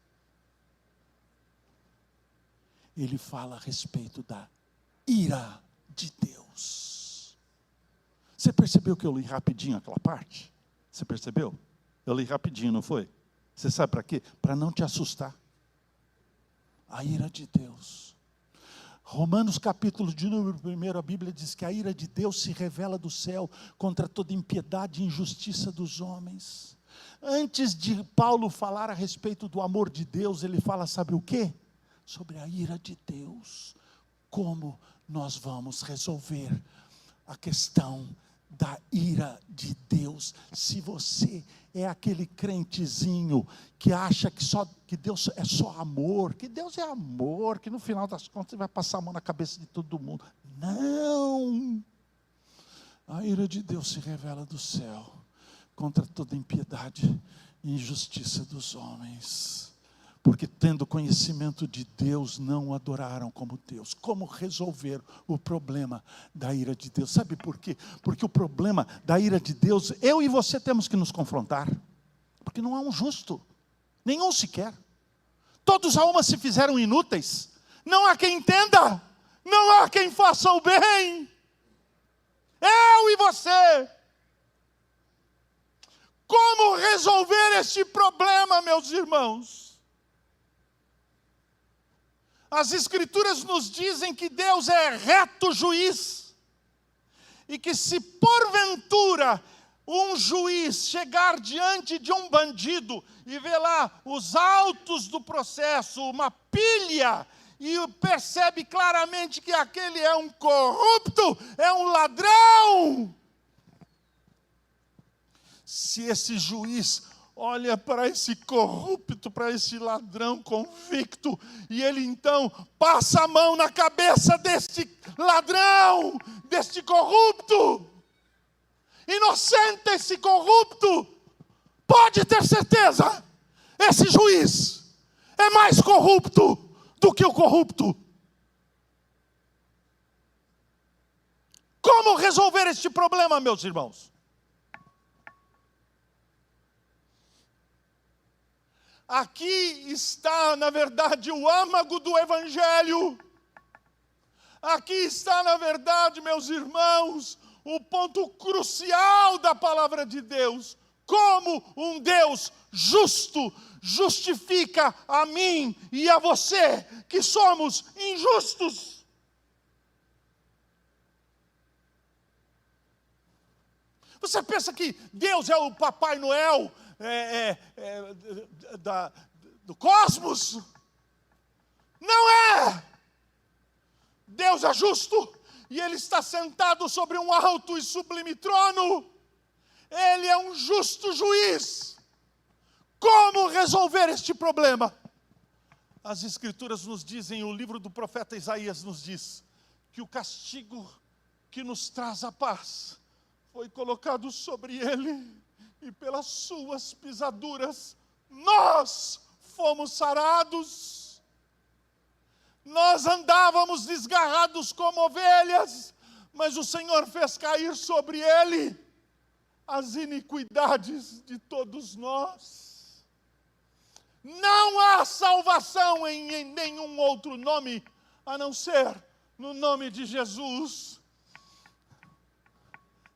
Speaker 1: ele fala a respeito da ira de Deus. Você percebeu que eu li rapidinho aquela parte? Você percebeu? Eu li rapidinho, não foi? Você sabe para quê? Para não te assustar. A ira de Deus. Romanos capítulo de número 1, a Bíblia diz que a ira de Deus se revela do céu contra toda impiedade e injustiça dos homens. Antes de Paulo falar a respeito do amor de Deus, ele fala, sabe o quê? Sobre a ira de Deus. Como nós vamos resolver a questão da ira de Deus? Se você é aquele crentezinho que acha que Deus é só amor, que Deus é amor, que no final das contas vai passar a mão na cabeça de todo mundo. Não! A ira de Deus se revela do céu contra toda impiedade e injustiça dos homens. Porque tendo conhecimento de Deus, não o adoraram como Deus. Como resolver o problema da ira de Deus? Sabe por quê? Porque o problema da ira de Deus, eu e você temos que nos confrontar. Porque não há um justo, nenhum sequer. Todos a uma se fizeram inúteis. Não há quem entenda, não há quem faça o bem. Eu e você. Como resolver este problema, meus irmãos? As Escrituras nos dizem que Deus é reto juiz, e que se porventura um juiz chegar diante de um bandido e ver lá os autos do processo, uma pilha, e percebe claramente que aquele é um corrupto, é um ladrão, se esse juiz olha para esse corrupto, para esse ladrão convicto, e ele então passa a mão na cabeça deste ladrão, deste corrupto, inocente esse corrupto, pode ter certeza, esse juiz é mais corrupto do que o corrupto. Como resolver este problema, meus irmãos? Aqui está, na verdade, o âmago do Evangelho. Aqui está, na verdade, meus irmãos, o ponto crucial da palavra de Deus. Como um Deus justo justifica a mim e a você, que somos injustos. Você pensa que Deus é o Papai Noel do cosmos? Não é! Deus é justo e Ele está sentado sobre um alto e sublime trono. Ele é um justo juiz. Como resolver este problema? As Escrituras nos dizem, o livro do profeta Isaías nos diz, que o castigo que nos traz a paz foi colocado sobre ele, e pelas suas pisaduras nós fomos sarados. Nós andávamos desgarrados como ovelhas, mas o Senhor fez cair sobre ele as iniquidades de todos nós. Não há salvação em nenhum outro nome, a não ser no nome de Jesus.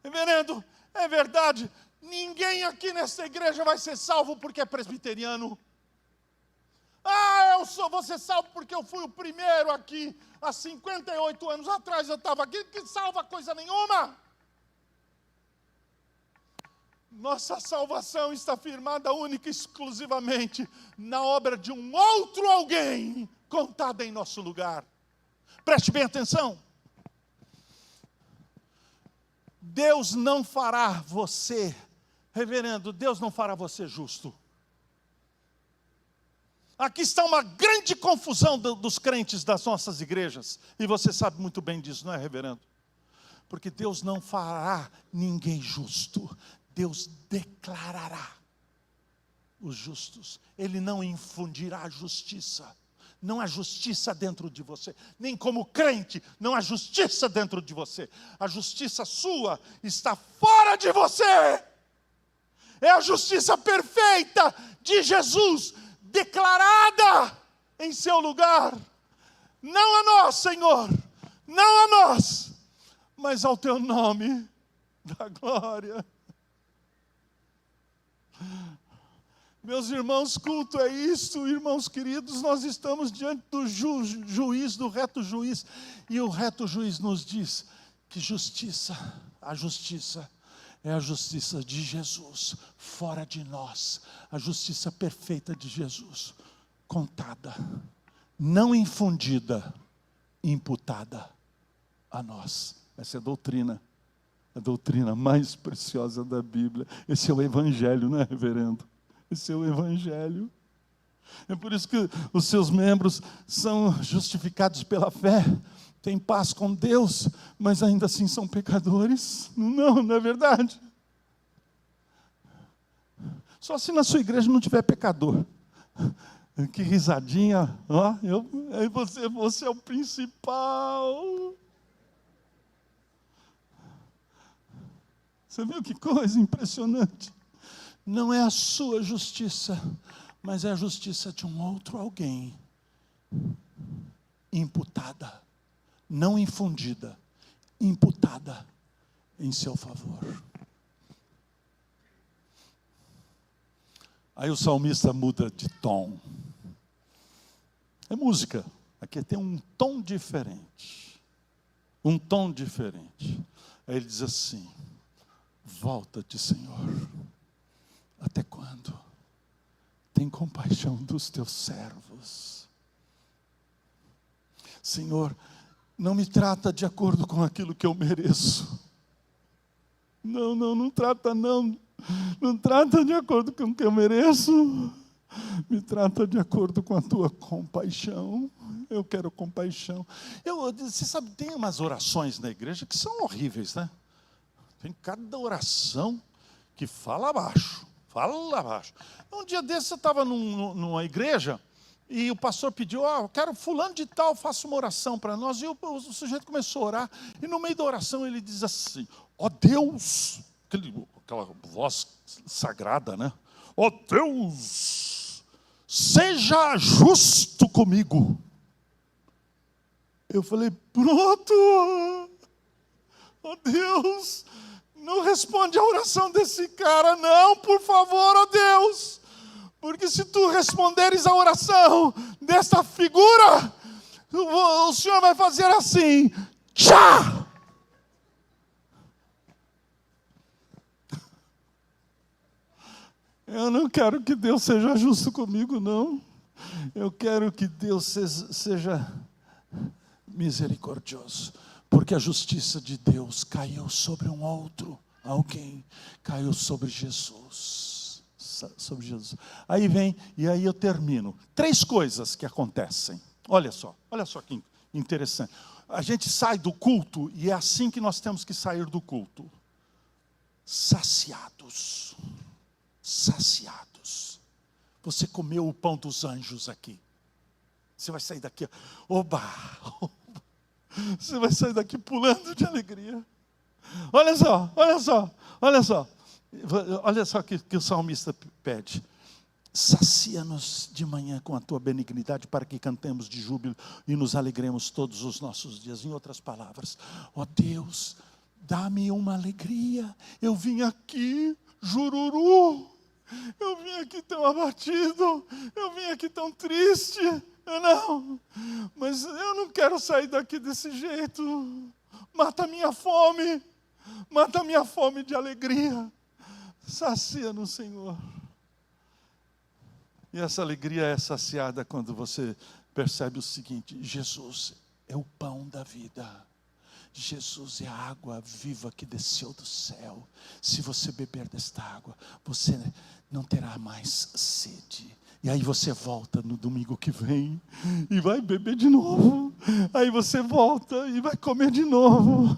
Speaker 1: Reverendo, é verdade, ninguém aqui nessa igreja vai ser salvo porque é presbiteriano. Vou ser salvo porque eu fui o primeiro aqui, há 58 anos atrás eu estava aqui, que salva coisa nenhuma. Nossa salvação está firmada única e exclusivamente na obra de um outro alguém contada em nosso lugar. Preste bem atenção. Deus não fará você, reverendo, Deus não fará você justo. Aqui está uma grande confusão dos crentes das nossas igrejas, e você sabe muito bem disso, não é, reverendo? Porque Deus não fará ninguém justo, Deus declarará os justos. Ele não infundirá a justiça. Não há justiça dentro de você. Nem como crente, não há justiça dentro de você. A justiça sua está fora de você. É a justiça perfeita de Jesus, declarada em seu lugar. Não a nós, Senhor, não a nós, mas ao teu nome da glória. Meus irmãos, culto é isto, irmãos queridos, nós estamos diante do juiz, do reto juiz, e o reto juiz nos diz que a justiça é a justiça de Jesus, fora de nós, a justiça perfeita de Jesus, contada, não infundida, imputada a nós. Essa é a doutrina mais preciosa da Bíblia. Esse é o Evangelho, não é, reverendo? Esse é o Evangelho. É por isso que os seus membros são justificados pela fé, têm paz com Deus, mas ainda assim são pecadores. Não é verdade? Só se na sua igreja não tiver pecador. Que risadinha, ó, você é o principal. Você viu que coisa impressionante? Não é a sua justiça, mas é a justiça de um outro alguém, imputada, não infundida, imputada em seu favor. Aí o salmista muda de tom. É música, aqui tem um tom diferente. Um tom diferente. Aí ele diz assim: volta-te, Senhor. Até quando? Tem compaixão dos teus servos. Senhor, não me trata de acordo com aquilo que eu mereço. Não trata não. Não trata de acordo com o que eu mereço. Me trata de acordo com a tua compaixão. Eu quero compaixão. Você sabe, tem umas orações na igreja que são horríveis, né? Tem cada oração que fala baixo. Fala baixo. Um dia desse eu estava numa igreja e o pastor pediu, eu quero fulano de tal, faça uma oração para nós. E o sujeito começou a orar e no meio da oração ele diz assim, ó Deus, aquela voz sagrada, né? Ó Deus, seja justo comigo. Eu falei, pronto, ó Deus, não responde a oração desse cara, não, por favor, ó Deus. Porque se tu responderes a oração desta figura, o Senhor vai fazer assim, tchá! Eu não quero que Deus seja justo comigo, não. Eu quero que Deus seja misericordioso. Porque a justiça de Deus caiu sobre um outro, alguém caiu sobre Jesus. Sobre Jesus. Aí vem, e aí eu termino. 3 coisas que acontecem. Olha só que interessante. A gente sai do culto e é assim que nós temos que sair do culto. Saciados. Saciados. Você comeu o pão dos anjos aqui. Você vai sair daqui, oba! Você vai sair daqui pulando de alegria. Olha só. Olha só que o salmista pede. Sacia-nos de manhã com a tua benignidade para que cantemos de júbilo e nos alegremos todos os nossos dias. Em outras palavras, ó Deus, dá-me uma alegria. Eu vim aqui, jururu. Eu vim aqui tão abatido. Eu vim aqui tão triste. Não, mas eu não quero sair daqui desse jeito. Mata a minha fome de alegria. Sacia no Senhor. E essa alegria é saciada quando você percebe o seguinte: Jesus é o pão da vida. Jesus é a água viva que desceu do céu. Se você beber desta água, você não terá mais sede. E aí você volta no domingo que vem e vai beber de novo. Aí você volta e vai comer de novo.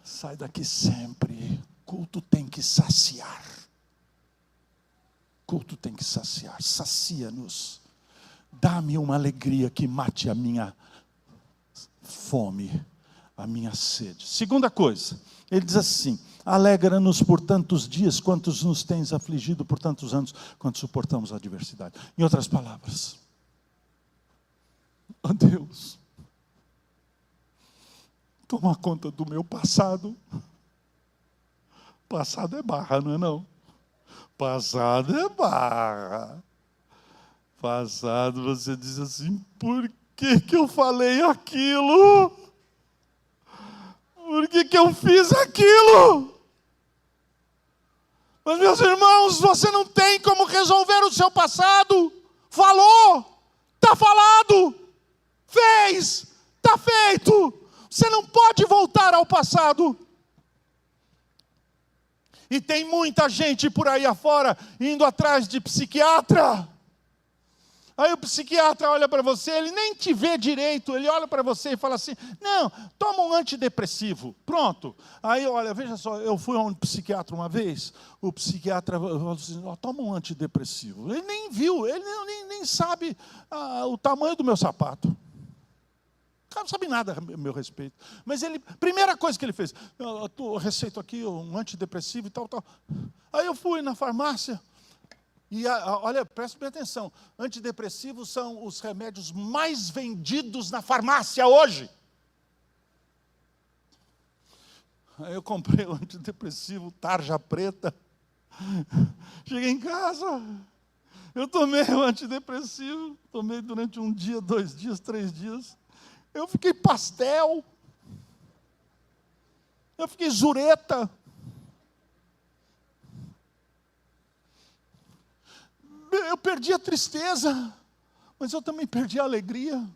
Speaker 1: Sai daqui sempre. Culto tem que saciar. Culto tem que saciar. Sacia-nos. Dá-me uma alegria que mate a minha fome, a minha sede. Segunda coisa, ele diz assim: alegra-nos por tantos dias, quantos nos tens afligido, por tantos anos, quanto suportamos a adversidade. Em outras palavras, ó Deus, toma conta do meu passado. Passado é barra, não é não? Passado é barra. Passado você diz assim, por que eu falei aquilo? Por que eu fiz aquilo? Mas meus irmãos, você não tem como resolver o seu passado. Falou, está falado. Fez, está feito. Você não pode voltar ao passado. E tem muita gente por aí afora indo atrás de psiquiatra. Aí o psiquiatra olha para você, ele nem te vê direito, ele olha para você e fala assim, não, toma um antidepressivo, pronto. Aí, olha, veja só, eu fui a um psiquiatra uma vez, o psiquiatra falou assim, toma um antidepressivo. Ele nem viu, ele nem sabe o tamanho do meu sapato. O cara não sabe nada a meu respeito. Mas ele, primeira coisa que ele fez, eu receito aqui um antidepressivo e tal. Aí eu fui na farmácia, e olha, preste bem atenção, antidepressivos são os remédios mais vendidos na farmácia hoje. Aí eu comprei o antidepressivo, tarja preta, cheguei em casa, eu tomei o antidepressivo, tomei durante 1 dia, 2 dias, 3 dias, eu fiquei pastel, eu fiquei zureta. Eu perdi a tristeza, mas eu também perdi a alegria.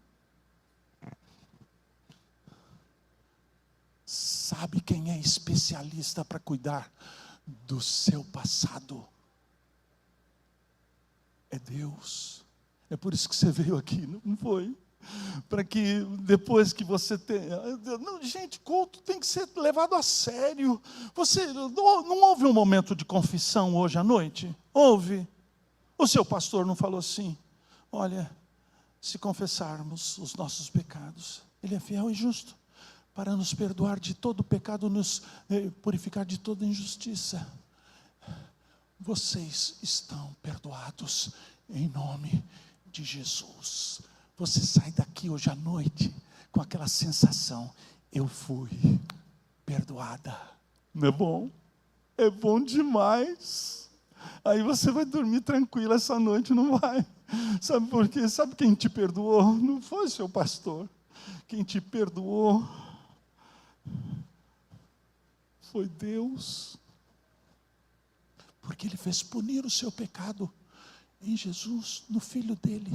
Speaker 1: Sabe quem é especialista para cuidar do seu passado? É Deus. É por isso que você veio aqui, não foi? para que depois que você tenha... Não, gente, culto tem que ser levado a sério. Você não houve um momento de confissão hoje à noite? Houve. O seu pastor não falou assim: olha, se confessarmos os nossos pecados, Ele é fiel e justo para nos perdoar de todo pecado, nos purificar de toda injustiça. Vocês estão perdoados em nome de Jesus. Você sai daqui hoje à noite com aquela sensação: eu fui perdoada. Não é bom? É bom demais. Aí você vai dormir tranquilo essa noite, não vai? Sabe por quê? Sabe quem te perdoou? Não foi seu pastor. Quem te perdoou foi Deus. Porque Ele fez punir o seu pecado em Jesus, no Filho dEle.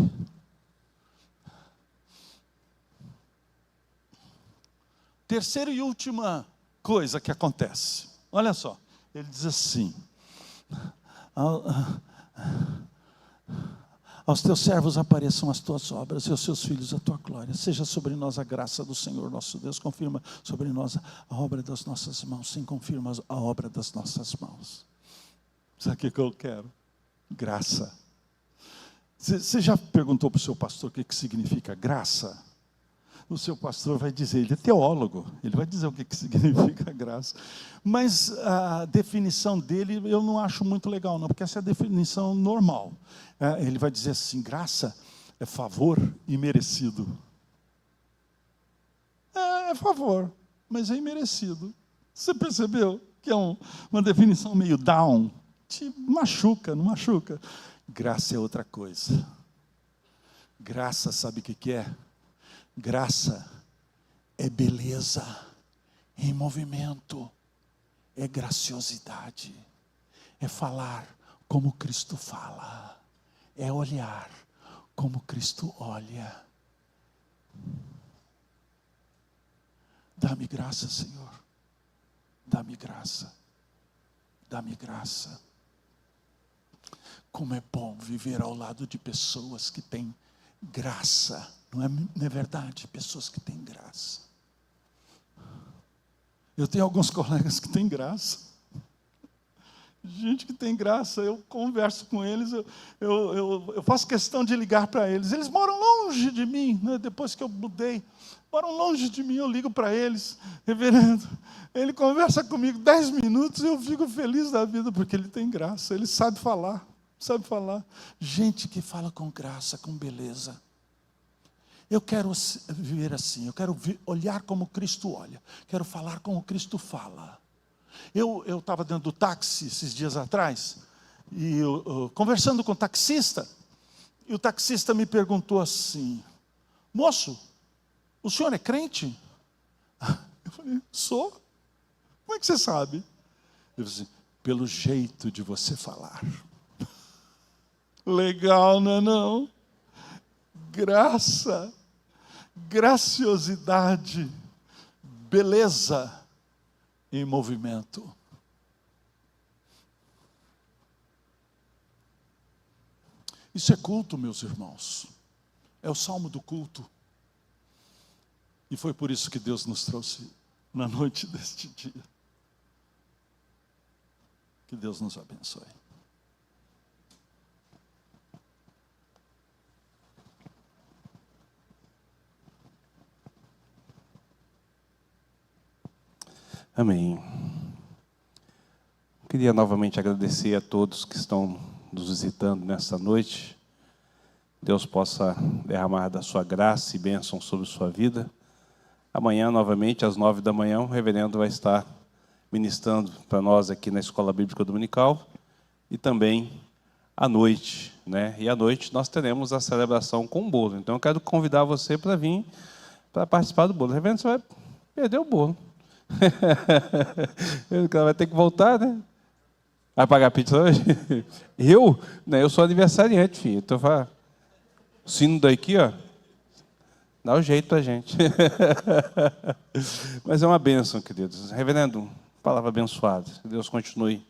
Speaker 1: Terceira e última coisa que acontece. Olha só, ele diz assim: aos teus servos apareçam as tuas obras e aos seus filhos a tua glória. Seja sobre nós a graça do Senhor nosso Deus. Confirma sobre nós a obra das nossas mãos. Sim, confirma a obra das nossas mãos. Sabe o que eu quero? Graça. Você já perguntou para o seu pastor o que significa graça? O seu pastor vai dizer, ele é teólogo, ele vai dizer o que significa graça. Mas a definição dele eu não acho muito legal, não, porque essa é a definição normal. Ele vai dizer assim: graça é favor imerecido. É favor, mas é imerecido. Você percebeu que é uma definição meio down? Te machuca, não machuca? Graça é outra coisa. Graça, sabe o que é? Graça é beleza em movimento, é graciosidade, é falar como Cristo fala, é olhar como Cristo olha. Dá-me graça, Senhor, dá-me graça, dá-me graça. Como é bom viver ao lado de pessoas que têm graça. Não é verdade? Pessoas que têm graça. Eu tenho alguns colegas que têm graça. Gente que tem graça, eu converso com eles, eu faço questão de ligar para eles. Eles moram longe de mim, né? Depois que eu mudei, moram longe de mim, eu ligo para eles: reverendo, ele conversa comigo 10 minutos e eu fico feliz da vida, porque ele tem graça, ele sabe falar, sabe falar. Gente que fala com graça, com beleza. Eu quero viver assim, eu quero olhar como Cristo olha, quero falar como Cristo fala. Eu estava dentro do táxi esses dias atrás, e eu conversando com o taxista, e o taxista me perguntou assim: moço, o senhor é crente? Eu falei: sou. Como é que você sabe? Ele disse: pelo jeito de você falar. Legal, não é não? Graça, graciosidade, beleza em movimento. Isso é culto, meus irmãos. É o salmo do culto. E foi por isso que Deus nos trouxe na noite deste dia. Que Deus nos abençoe.
Speaker 2: Amém. Queria novamente agradecer a todos que estão nos visitando nesta noite. Deus possa derramar da sua graça e bênção sobre sua vida. Amanhã, novamente, às 9 da manhã, o reverendo vai estar ministrando para nós aqui na Escola Bíblica Dominical. E também à noite, né? E à noite nós teremos a celebração com o bolo. Então eu quero convidar você para vir para participar do bolo. Reverendo, você vai perder o bolo. Ela vai ter que voltar, né? Vai pagar pizza hoje? Eu? Não, eu sou aniversariante, filho. Então, o sino daqui, ó, dá um jeito pra gente. Mas é uma bênção, queridos. Reverendo, palavra abençoada. Que Deus continue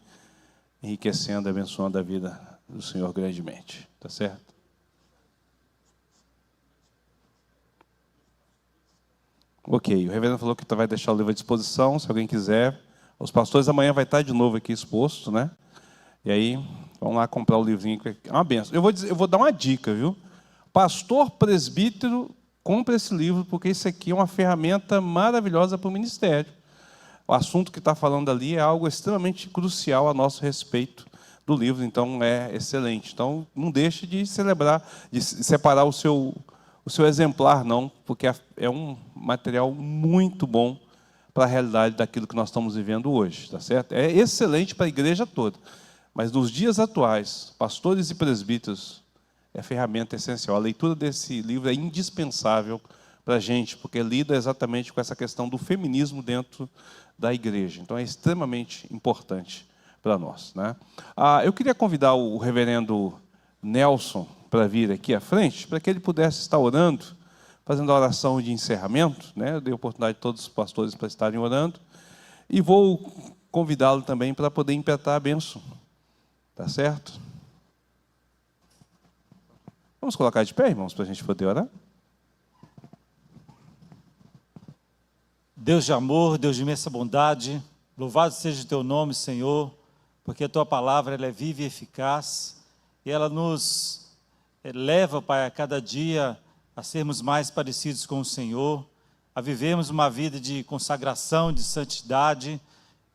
Speaker 2: enriquecendo e abençoando a vida do Senhor grandemente. Tá certo? Ok, o reverendo falou que vai deixar o livro à disposição, se alguém quiser. Os pastores amanhã vai estar de novo aqui exposto, né? E aí, vamos lá comprar o livrinho. É uma benção. Eu vou dar uma dica, viu? Pastor, presbítero, compre esse livro, porque isso aqui é uma ferramenta maravilhosa para o ministério. O assunto que está falando ali é algo extremamente crucial a nosso respeito do livro, então é excelente. Então, não deixe de celebrar, de separar o seu exemplar, não, porque é um material muito bom para a realidade daquilo que nós estamos vivendo hoje, tá certo? É excelente para a igreja toda, mas nos dias atuais, pastores e presbíteros, é ferramenta essencial. A leitura desse livro é indispensável para a gente, porque lida exatamente com essa questão do feminismo dentro da igreja. Então, é extremamente importante para nós, né? Eu queria convidar o reverendo Nelson para vir aqui à frente, para que ele pudesse estar orando, fazendo a oração de encerramento, né? Eu dei a oportunidade de todos os pastores para estarem orando, e vou convidá-lo também para poder impetrar a bênção, tá certo? Vamos colocar de pé, irmãos, para a gente poder orar?
Speaker 3: Deus de amor, Deus de imensa bondade, louvado seja o teu nome, Senhor, porque a tua palavra ela é viva e eficaz, e ela nos leva, Pai, a cada dia a sermos mais parecidos com o Senhor, a vivermos uma vida de consagração, de santidade,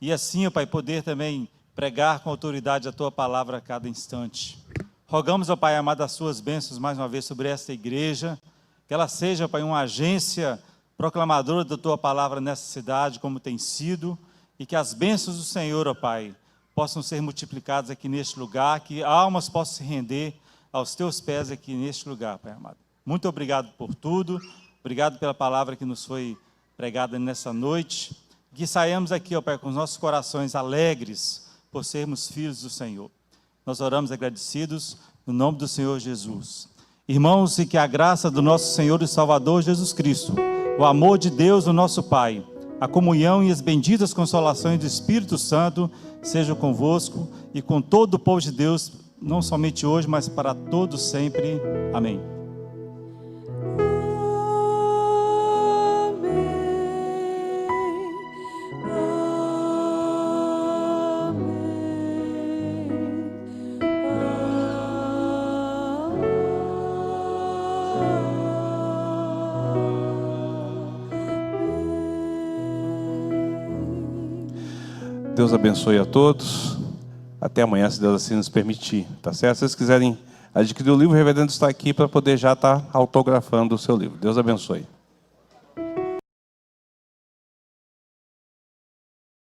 Speaker 3: e assim, Pai, poder também pregar com autoridade a tua palavra a cada instante. Rogamos, ó Pai amado, as suas bênçãos mais uma vez sobre esta igreja, que ela seja, Pai, uma agência proclamadora da tua palavra nessa cidade, como tem sido, e que as bênçãos do Senhor, ó Pai, possam ser multiplicadas aqui neste lugar, que almas possam se render aos teus pés aqui neste lugar, Pai amado. Muito obrigado por tudo, obrigado pela palavra que nos foi pregada nessa noite, que saiamos aqui, ó Pai, com os nossos corações alegres por sermos filhos do Senhor. Nós oramos agradecidos no nome do Senhor Jesus. Irmãos, e que a graça do nosso Senhor e Salvador Jesus Cristo, o amor de Deus, o nosso Pai, a comunhão e as benditas consolações do Espírito Santo sejam convosco e com todo o povo de Deus, não somente hoje, mas para todos sempre. Amém.
Speaker 2: Deus abençoe a todos. Até amanhã, se Deus assim nos permitir, tá certo? Se vocês quiserem adquirir o livro, o reverendo está aqui para poder já estar autografando o seu livro. Deus abençoe.